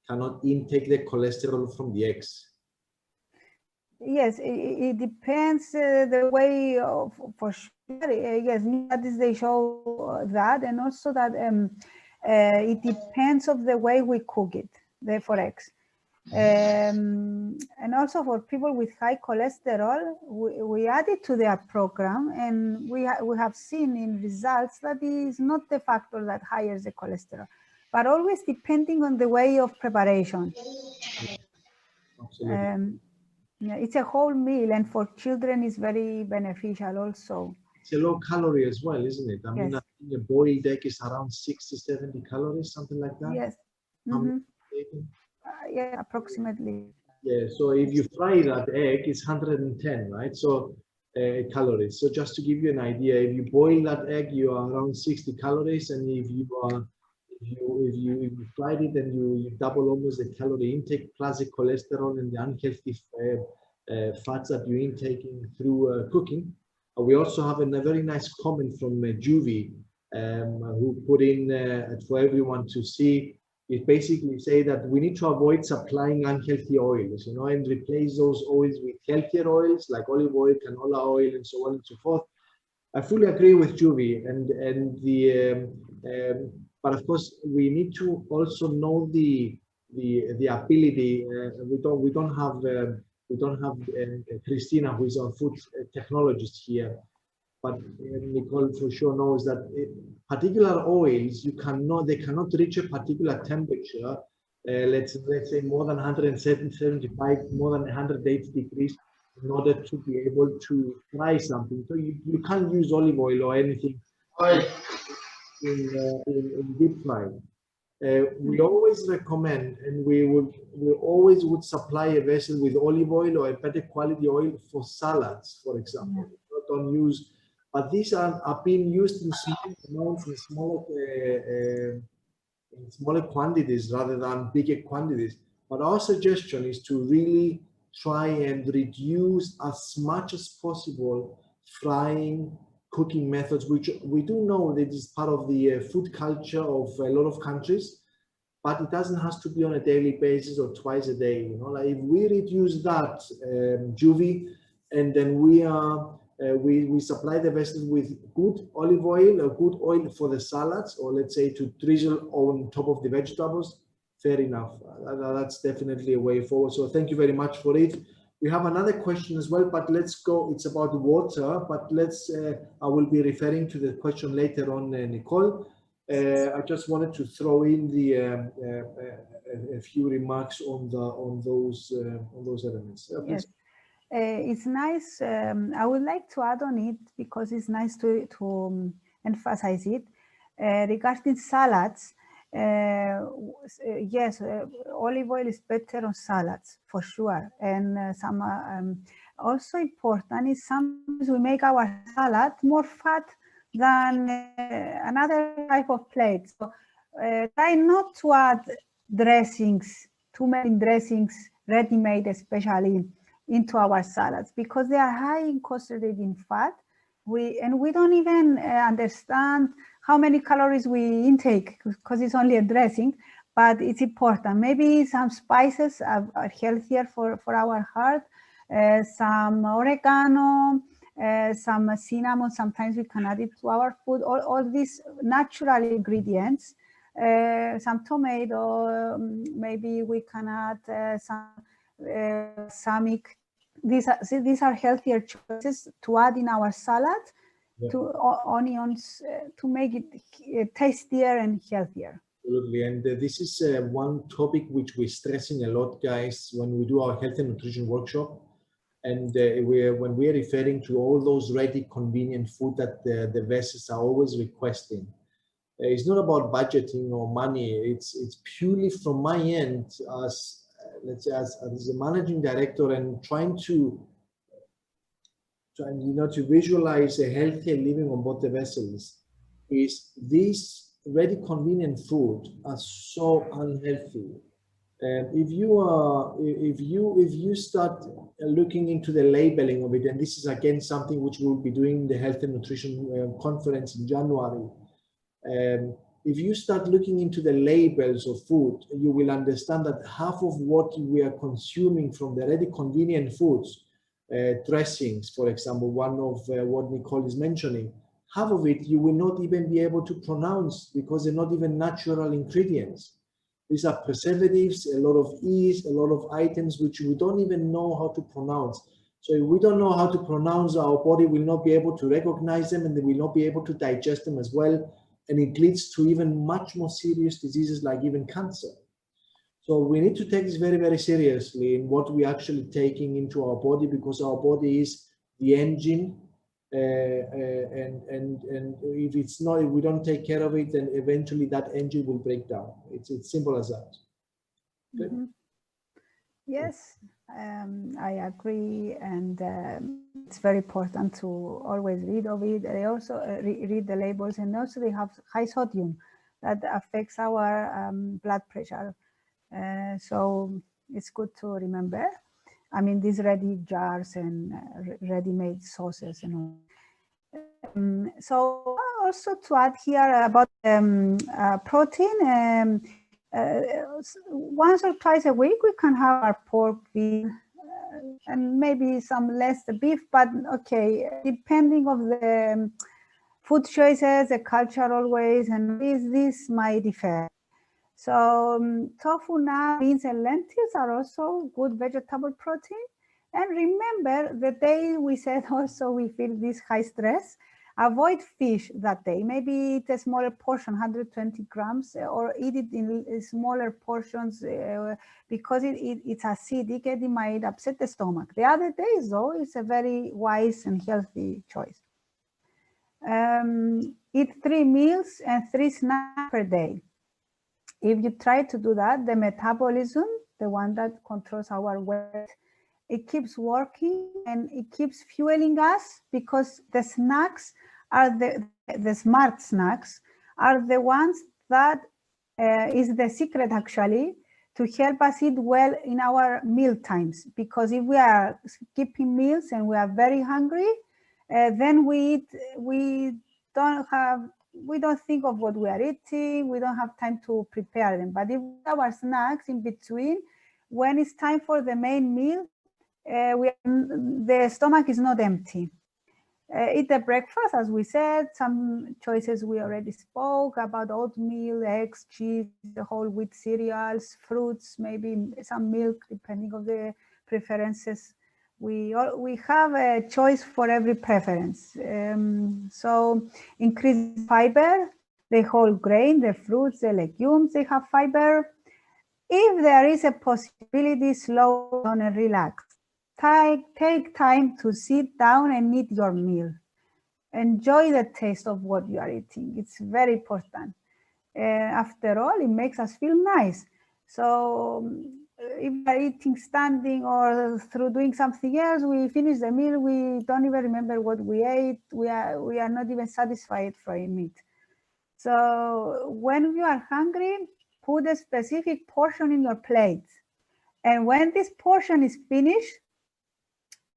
cannot intake the cholesterol from the eggs. Yes, it depends the way for sure. Yes, studies they show that, and also that it depends of the way we cook it, for eggs. And also for people with high cholesterol, we add it to their program, and we have seen in results that is not the factor that higher the cholesterol, but always depending on the way of preparation. Absolutely. Yeah, it's a whole meal, and for children is very beneficial also. It's a low calorie as well, isn't it? I mean, I think a boiled egg is around 60, 70 calories, something like that. Yes. Yeah, approximately. Yeah, so if you fry that egg, it's 110, right? So calories. So just to give you an idea, if you boil that egg, you are around 60 calories, and if you fried it, then you double almost the calorie intake plus the cholesterol and the unhealthy fats that you're intaking through cooking. We also have a very nice comment from Juvie, who put in for everyone to see. It basically say that we need to avoid supplying unhealthy oils, and replace those oils with healthier oils like olive oil, canola oil, and so on and so forth. I fully agree with Juvi, but of course we need to also know the ability. We don't have Christina, who is our food technologist here, but Nicole for sure knows that particular oils they cannot reach a particular temperature. Let's say more than 175, more than 180 degrees, in order to be able to fry something. So you can't use olive oil or anything in deep frying. We always recommend, and we always would supply a vessel with olive oil or a better quality oil for salads, for example. Don't use, but these are being used in small amounts, in smaller quantities rather than bigger quantities. But our suggestion is to really try and reduce as much as possible frying, cooking methods, which we do know that is part of the food culture of a lot of countries, but it doesn't have to be on a daily basis or twice a day. Like if we reduce that, Juvi, and then we supply the vessels with good olive oil or good oil for the salads, or let's say to drizzle on top of the vegetables, fair enough. That's definitely a way forward. So thank you very much for it. We have another question as well, but let's go. It's about water, but I will be referring to the question later on, Nicole. I just wanted to throw in a few remarks on those elements. Yes. It's nice. I would like to add on it because it's nice to emphasize it regarding salads. Yes, olive oil is better on salads for sure, and some also important is sometimes we make our salad more fat than another type of plate. So try not to add dressings, too many dressings, ready-made especially, into our salads, because they are high in concentrated in fat. We don't even understand how many calories we intake because it's only a dressing, but it's important. Maybe some spices are healthier for our heart, some oregano, some cinnamon, sometimes we can add it to our food, all these natural ingredients, some tomato, maybe we can add some balsamic. These are healthier choices to add in our salad, to onions, to make it tastier and healthier. Absolutely, and this is one topic which we're stressing a lot, guys, when we do our health and nutrition workshop. And when we're referring to all those ready, convenient food that the vessels are always requesting, it's not about budgeting or money. It's purely from my end as let's say as a managing director and trying to visualize a healthier living on board the vessels. Is these ready, convenient food are so unhealthy. If you start looking into the labeling of it, and this is again something which we'll be doing in the health and nutrition conference in January, if you start looking into the labels of food, you will understand that half of what we are consuming from the ready, convenient foods, dressings, for example, one of what Nicole is mentioning, half of it you will not even be able to pronounce because they're not even natural ingredients. These are preservatives, a lot of yeast, a lot of items which we don't even know how to pronounce. So if we don't know how to pronounce, our body will not be able to recognize them, and they will not be able to digest them as well. And it leads to even much more serious diseases like even cancer. So we need to take this very, very seriously in what we're actually taking into our body, because our body is the engine. And if we don't take care of it, then eventually that engine will break down. It's simple as that. Mm-hmm. Yes, I agree, and it's very important to always read of it. I also read the labels, and also they have high sodium that affects our blood pressure. So it's good to remember. I mean, these ready jars and ready-made sauces and all. So also to add here about protein, once or twice a week, we can have our pork, beef, and maybe some less beef, but okay, depending of the food choices, the cultural ways, and this might differ. So tofu, now, beans, and lentils are also good vegetable protein. And remember, the day we said also we feel this high stress, avoid fish that day. Maybe eat a smaller portion, 120 grams, or eat it in smaller portions because it's acidic and it might upset the stomach. The other days, though, it's a very wise and healthy choice. Eat 3 meals and 3 snacks per day. If you try to do that, the metabolism, the one that controls our weight, it keeps working and it keeps fueling us, because the snacks are the smart snacks are the ones that is the secret actually to help us eat well in our meal times. Because if we are skipping meals and we are very hungry, then we don't think of what we are eating. We don't have time to prepare them. But if we have our snacks in between, when it's time for the main meal, the stomach is not empty. Eat the breakfast, as we said. Some choices we already spoke about: oatmeal, eggs, cheese, the whole wheat cereals, fruits, maybe some milk, depending on the preferences. We have a choice for every preference. So increase fiber, the whole grain, the fruits, the legumes, they have fiber. If there is a possibility, slow down and relax. Take time to sit down and eat your meal. Enjoy the taste of what you are eating. It's very important. After all, it makes us feel nice. So if we are eating standing or through doing something else, we finish the meal, we don't even remember what we ate. We are not even satisfied from it. So when you are hungry, put a specific portion in your plate. And when this portion is finished,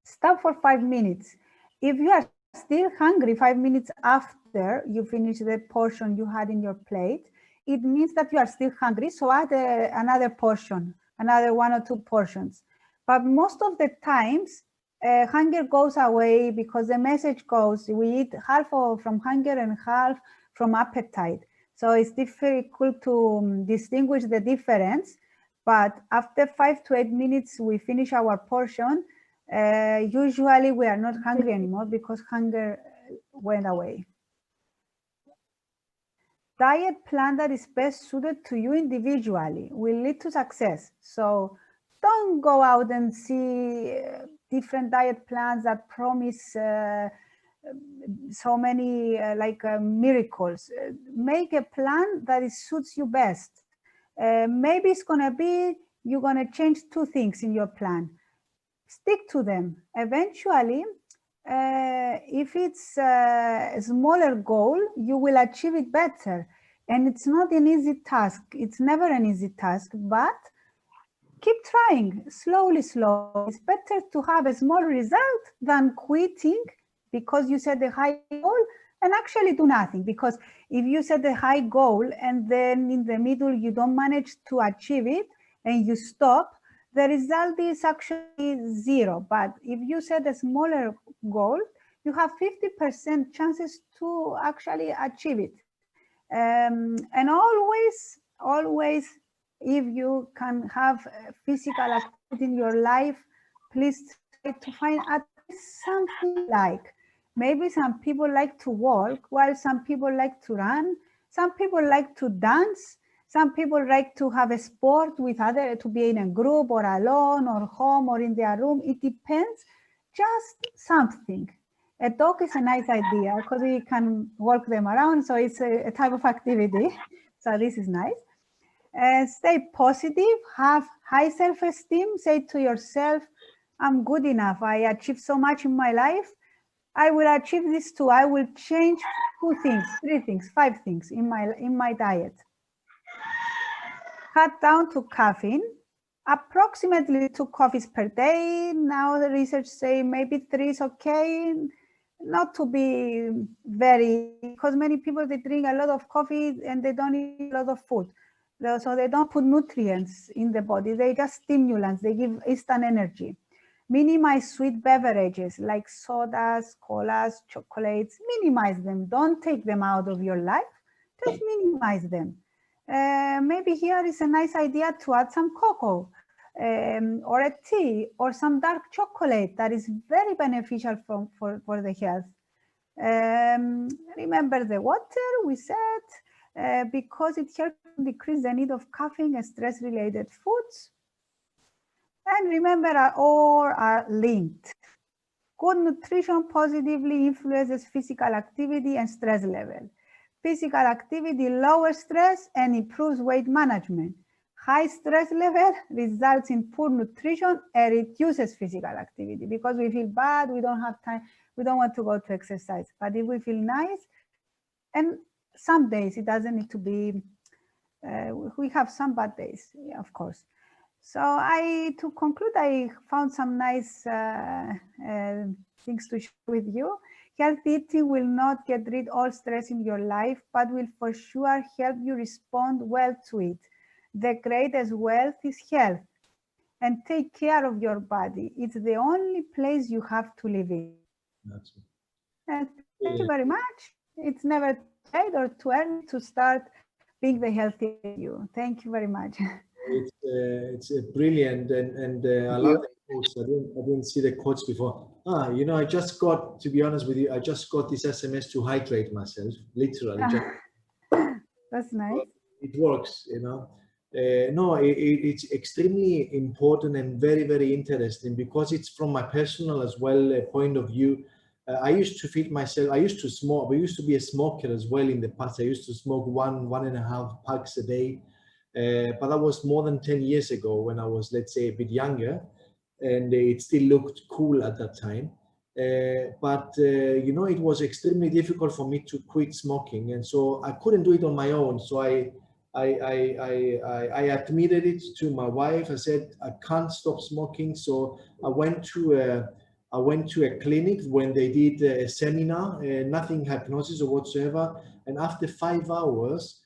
stop for 5 minutes. If you are still hungry 5 minutes after you finish the portion you had in your plate, it means that you are still hungry. So add another portion, another 1 or 2 portions. But most of the times, hunger goes away because the message goes, we eat half from hunger and half from appetite. So it's difficult to distinguish the difference. But after 5 to 8 minutes, we finish our portion. Usually we are not hungry anymore because hunger went away. Diet plan that is best suited to you individually will lead to success. So don't go out and see different diet plans that promise so many miracles. Make a plan that suits you best. Maybe it's gonna be you're gonna change 2 things in your plan. Stick to them. Eventually, if it's a smaller goal, you will achieve it better. And it's not an easy task. It's never an easy task, but keep trying, slowly. It's better to have a small result than quitting because you set a high goal and actually do nothing. Because if you set a high goal and then in the middle you don't manage to achieve it and you stop, the result is actually 0. But if you set a smaller goal, you have 50% chances to actually achieve it. And always, if you can have physical activity in your life, please try to find at least something like. Maybe some people like to walk, while some people like to run. Some people like to dance. Some people like to have a sport with others, to be in a group or alone or home or in their room. It depends, just something. A dog is a nice idea because we can walk them around. So it's a type of activity. So this is nice. Stay positive, have high self-esteem. Say to yourself, I'm good enough. I achieved so much in my life. I will achieve this too. I will change 2 things, 3 things, 5 things in my diet. Cut down to caffeine, approximately 2 coffees per day. Now the research say maybe 3 is okay, not to be very, because many people, they drink a lot of coffee and they don't eat a lot of food. So they don't put nutrients in the body, they just stimulants, they give instant energy. Minimize sweet beverages like sodas, colas, chocolates, minimize them. Don't take them out of your life, just minimize them. Maybe here is a nice idea to add some cocoa or a tea or some dark chocolate that is very beneficial for the health. Remember the water we said, because it helps decrease the need of caffeine and stress-related foods. And remember, all are linked. Good nutrition positively influences physical activity and stress level. Physical activity lowers stress and improves weight management. High stress level results in poor nutrition and reduces physical activity because we feel bad, we don't have time, we don't want to go to exercise. But if we feel nice, and some days it doesn't need to be, we have some bad days, yeah, of course. So to conclude, I found some nice things to share with you. Healthy eating will not get rid of all stress in your life, but will for sure help you respond well to it. The greatest wealth is health. And take care of your body. It's the only place you have to live in. That's it. And thank you very much. It's never too late or too early to start being the healthy you. Thank you very much. It's brilliant, and I love the quotes. I didn't see the quotes before. You know, I just got, to be honest with you, I just got this SMS to hydrate myself, literally. That's nice. It works, you know. No, it's extremely important and very, very interesting because it's from my personal as well point of view. I used to feed myself. I used to smoke. I used to be a smoker as well in the past. I used to smoke 1.5 packs a day. But that was more than 10 years ago when I was, let's say, a bit younger, and it still looked cool at that time. But you know, it was extremely difficult for me to quit smoking, and so I couldn't do it on my own. So I admitted it to my wife. I said I can't stop smoking. So I went to a clinic when they did a seminar, nothing hypnosis or whatsoever, and after 5 hours.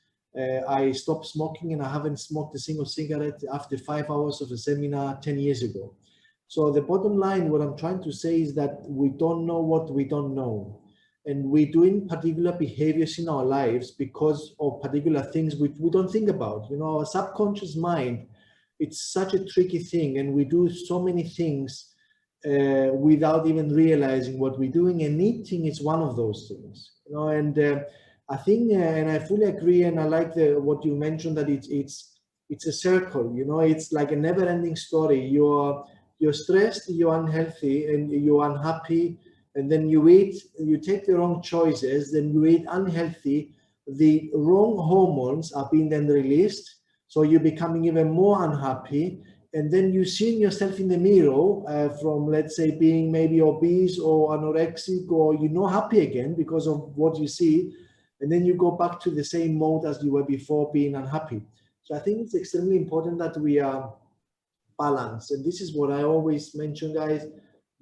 I stopped smoking, and I haven't smoked a single cigarette after 5 hours of a seminar 10 years ago. So the bottom line, what I'm trying to say is that we don't know what we don't know. And we're doing particular behaviors in our lives because of particular things which we don't think about. You know, our subconscious mind, it's such a tricky thing, and we do so many things without even realizing what we're doing, and eating is one of those things. You know, and I think, and I fully agree, and I like what you mentioned, that it's a circle. You know, it's like a never-ending story. You're stressed, you're unhealthy, and you're unhappy, and then you eat. You take the wrong choices, then you eat unhealthy. The wrong hormones are being then released, so you're becoming even more unhappy. And then you see yourself in the mirror from, let's say, being maybe obese or anorexic, or you're not happy again because of what you see. And then you go back to the same mode as you were before, being unhappy. So I think it's extremely important that we are balanced. And this is what I always mention, guys.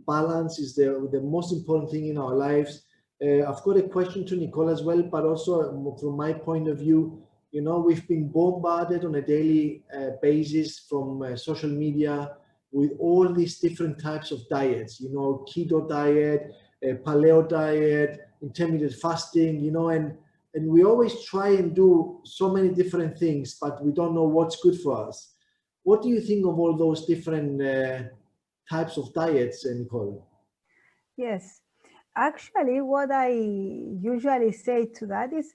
Balance is the most important thing in our lives. I've got a question to Nicole as well, but also from my point of view, you know, we've been bombarded on a daily basis from social media with all these different types of diets, you know, keto diet, paleo diet, intermittent fasting, you know, and we always try and do so many different things, but we don't know what's good for us. What do you think of all those different types of diets, Nicole? Yes, actually, what I usually say to that is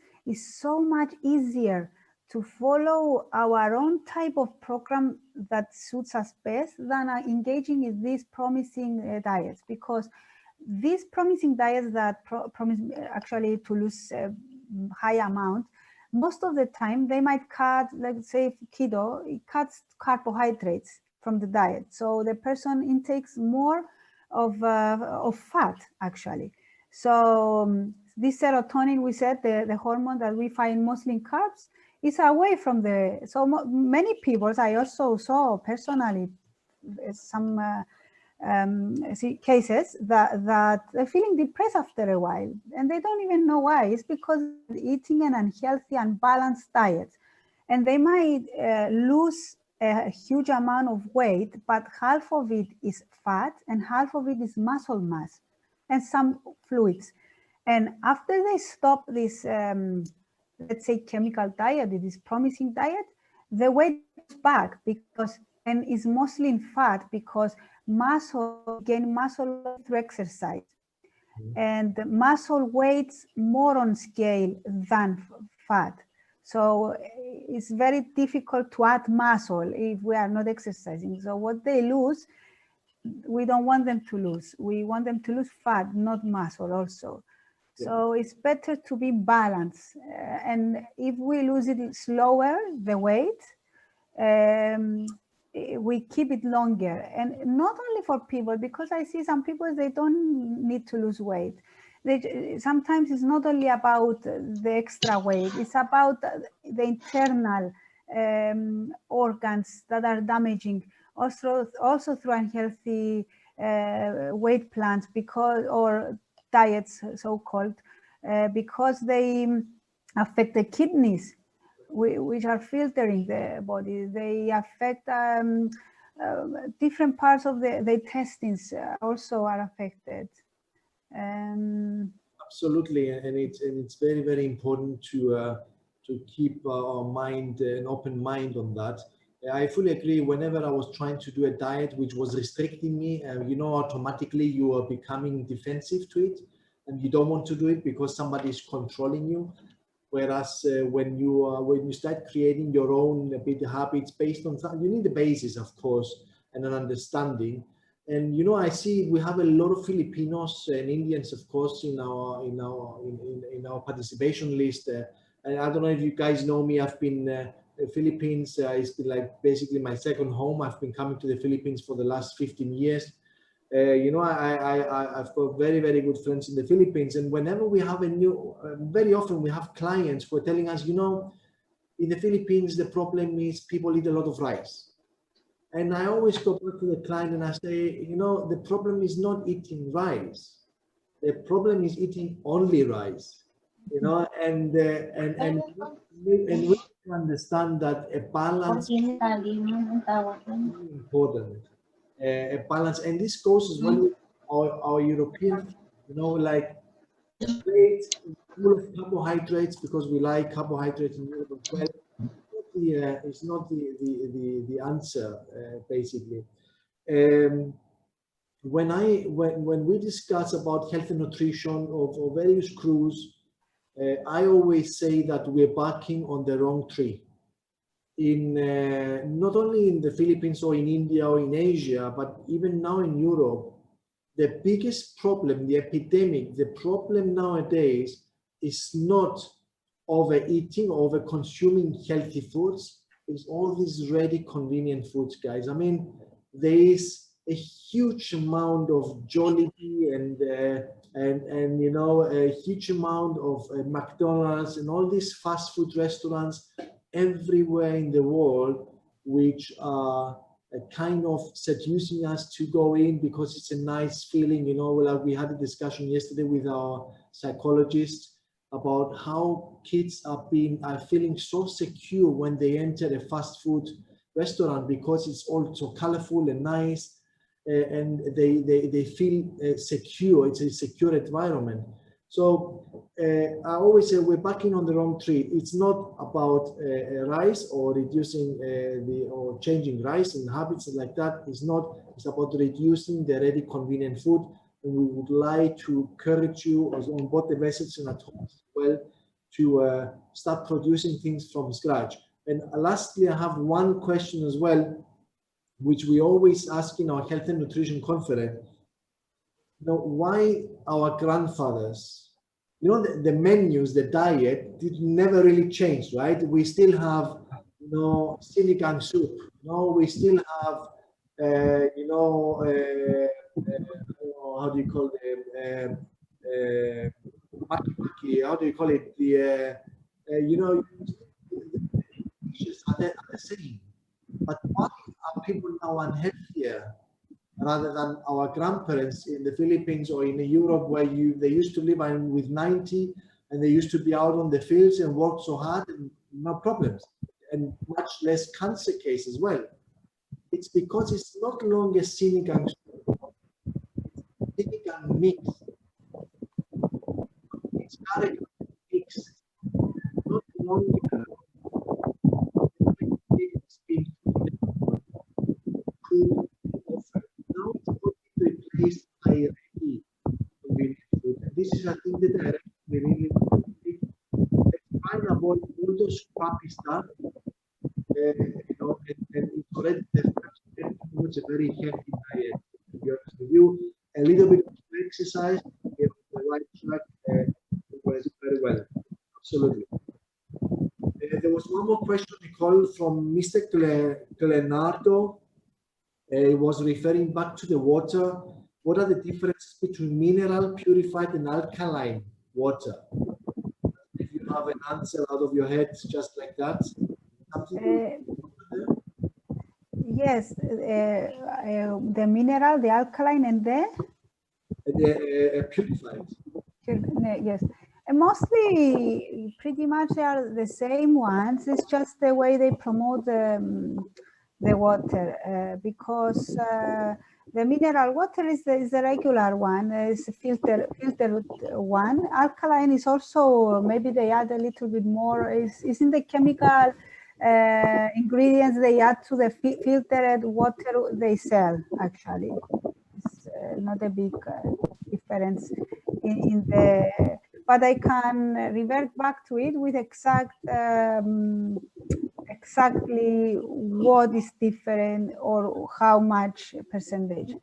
so much easier to follow our own type of program that suits us best than engaging in these promising diets, because these promising diets that promise actually to lose high amount, most of the time they might cut, let's say keto, it cuts carbohydrates from the diet. So the person intakes more of fat actually. So this serotonin, we said, the hormone that we find mostly in carbs, is away from the, so many people, I also saw personally some cases that they're feeling depressed after a while, and they don't even know why. It's because they're eating an unhealthy, unbalanced diet. and they might lose a huge amount of weight, but half of it is fat and half of it is muscle mass and some fluids. And after they stop this, let's say, chemical diet, this promising diet, the weight is back because, and is mostly in fat because muscle gain muscle through exercise. And muscle weighs more on scale than fat. So it's very difficult to add muscle if we are not exercising. So what they lose, we don't want them to lose. We want them to lose fat, not muscle also. So it's better to be balanced. And if we lose it slower, the weight, we keep it longer. And not only for people, because I see some people, they don't need to lose weight. Sometimes it's not only about the extra weight, it's about the internal organs that are damaging, also through unhealthy weight plans, because, or diets, so-called, because they affect the kidneys, which are filtering the body. They affect different parts of the intestines also are affected. Absolutely, and it's very, very important to keep our mind, an open mind on that. I fully agree. Whenever I was trying to do a diet which was restricting me, you know, automatically you are becoming defensive to it, and you don't want to do it because somebody is controlling you. Whereas when you start creating your own habits based on something, you need the basis, of course, and an understanding. And you know, I see we have a lot of Filipinos and Indians, of course, in our participation list. And I don't know if you guys know me. I've been Philippines. It's been like basically my second home. I've been coming to the Philippines for the last 15 years. You know, I've got very, very good friends in the Philippines, and whenever we have very often we have clients who are telling us, you know, in the Philippines the problem is people eat a lot of rice. And I always go back to the client and I say, you know, the problem is not eating rice. The problem is eating only rice. You know, and we understand that a balance is important. A balance, and this goes as well with our European, you know, like plates full of carbohydrates, because we like carbohydrates in Europe as well. It's not the answer, basically. When we discuss about health and nutrition of various crews, I always say that we're barking on the wrong tree. In not only in the Philippines or in India or in Asia, but even now in Europe, the biggest problem, the epidemic, the problem nowadays is not overeating, over consuming healthy foods. It's all these ready, convenient foods, guys. I mean, there is a huge amount of Jollibee and you know, a huge amount of McDonald's and all these fast food restaurants everywhere in the world, which are kind of seducing us to go in because it's a nice feeling. You know, like we had a discussion yesterday with our psychologist about how kids are feeling so secure when they enter a fast food restaurant, because it's also colorful and nice, and they feel secure. It's a secure environment. So I always say we're backing on the wrong tree. It's not about rice or reducing or changing rice and habits like that. It's not. It's about reducing the ready, convenient food. And we would like to encourage you on both the message and at home as well to start producing things from scratch. And lastly, I have one question as well, which we always ask in our health and nutrition conference. You know, why our grandfathers, you know, the menus, the diet never really changed, right? We still have, you know, sinigang soup. You know, we still have, you know, how do you call it? How do you call it? You know, the dishes are the same. But why are people now unhealthier rather than our grandparents in the Philippines or in Europe, where they used to live with 90 and they used to be out on the fields and work so hard and no problems? and much less cancer case as well. It's because it's not longer sinigang mix. It's agar mix. Not longer it's been cooked offered. Now it's going to replace IRE. This is, I think, the direction we really take. Let's try and avoid all those crappy stuff. You know, and it's already it's a very healthy diet. To be honest with you, a little bit of exercise, get on the right track, works very well. Absolutely. There was one more question, Nicole, from Mr. Clenardo. He was referring back to the water. What are the differences between mineral, purified, and alkaline water? If you have an answer out of your head, just like that. Yes, the mineral, the alkaline, and the purified. Yes, and mostly pretty much they are the same ones. It's just the way they promote the water, because the mineral water is the regular one, is filtered one. Alkaline is also, maybe they add a little bit more, is in the chemical ingredients they add to the filtered water they sell, actually. It's not a big difference in the, but I can revert back to it with exactly what is different or how much percentage,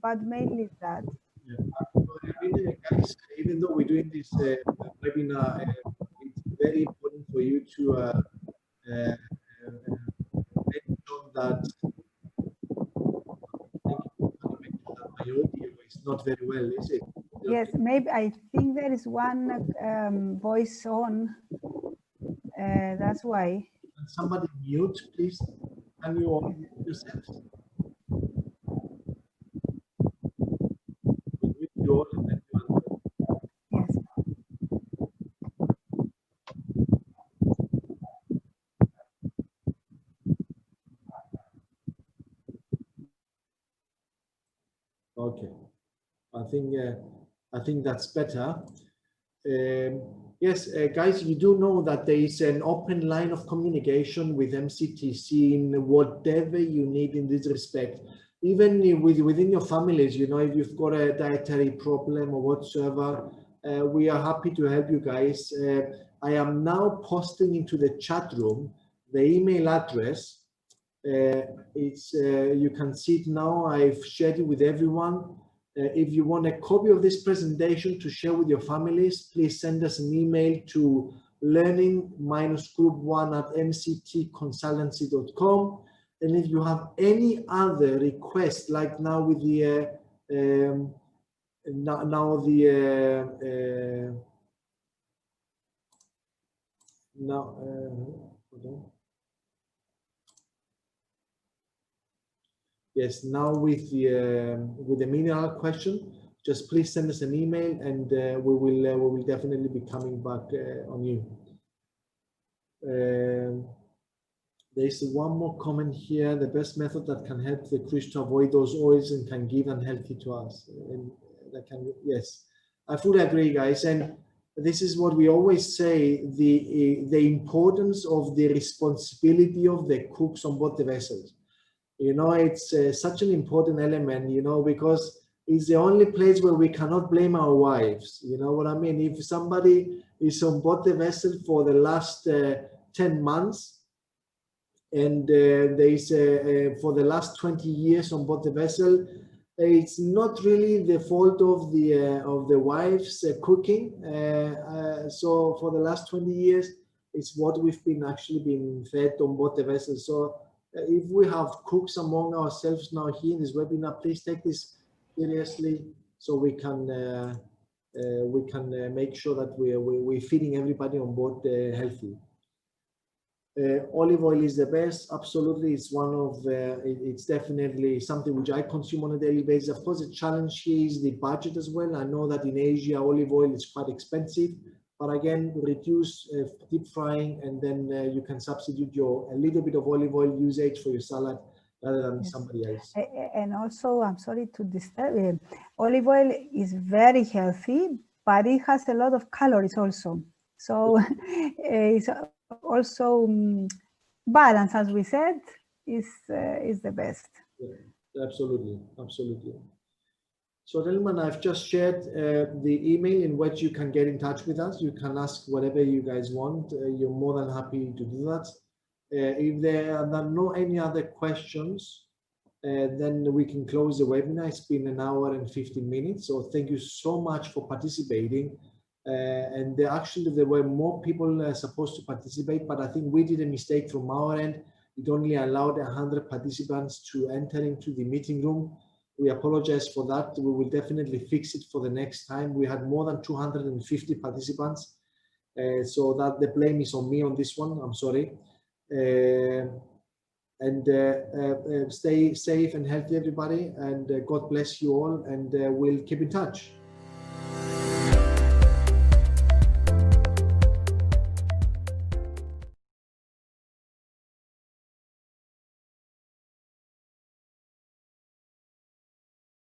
but mainly that. Yeah. Guys, even though we're doing this webinar, it's very important for you to mention that. My audio is not very well, is it? Yes, maybe I think there is one voice on. That's why. Can somebody mute, please? Can you all mute yourselves? We'll mute you all and then you unmute. Yes. Okay. I think that's better. Yes, guys, you do know that there is an open line of communication with MCTC in whatever you need in this respect. Even within your families, you know, if you've got a dietary problem or whatsoever, we are happy to help you guys. I am now posting into the chat room the email address. You can see it now. I've shared it with everyone. If you want a copy of this presentation to share with your families, please send us an email to learning-group1@mctconsultancy.com. And if you have any other request, like now with the yes, now with the mineral question, just please send us an email, and we will definitely be coming back on you. There's one more comment here. The best method that can help the Christian to avoid those oils and can give unhealthy to us. And that can, yes, I fully agree, guys. And this is what we always say: the importance of the responsibility of the cooks on board the vessels. You know, it's such an important element, you know, because it's the only place where we cannot blame our wives. You know what I mean? If somebody is on board the vessel for the last 10 months and there's for the last 20 years on board the vessel, it's not really the fault of the wives cooking. So for the last 20 years, it's what we've been actually been fed on board the vessel. So if we have cooks among ourselves now here in this webinar, please take this seriously, so we can make sure that we're feeding everybody on board healthy. Olive oil is the best. Absolutely, it's one of it's definitely something which I consume on a daily basis. Of course, the challenge here is the budget as well. I know that in Asia, olive oil is quite expensive. But again, reduce deep frying, and then you can substitute a little bit of olive oil usage for your salad rather than somebody else. And also, I'm sorry to disturb, olive oil is very healthy, but it has a lot of calories also. So it's also balance, as we said, is the best. Yeah, absolutely, absolutely. So gentlemen, I've just shared the email in which you can get in touch with us. You can ask whatever you guys want. You're more than happy to do that. If there are not any other questions, then we can close the webinar. It's been an hour and 15 minutes. So thank you so much for participating. And actually there were more people supposed to participate, but I think we did a mistake from our end. It only allowed 100 participants to enter into the meeting room. We apologize for that. We will definitely fix it for the next time. We had more than 250 participants. So that the blame is on me on this one. I'm sorry. Stay safe and healthy, everybody. And God bless you all. And we'll keep in touch.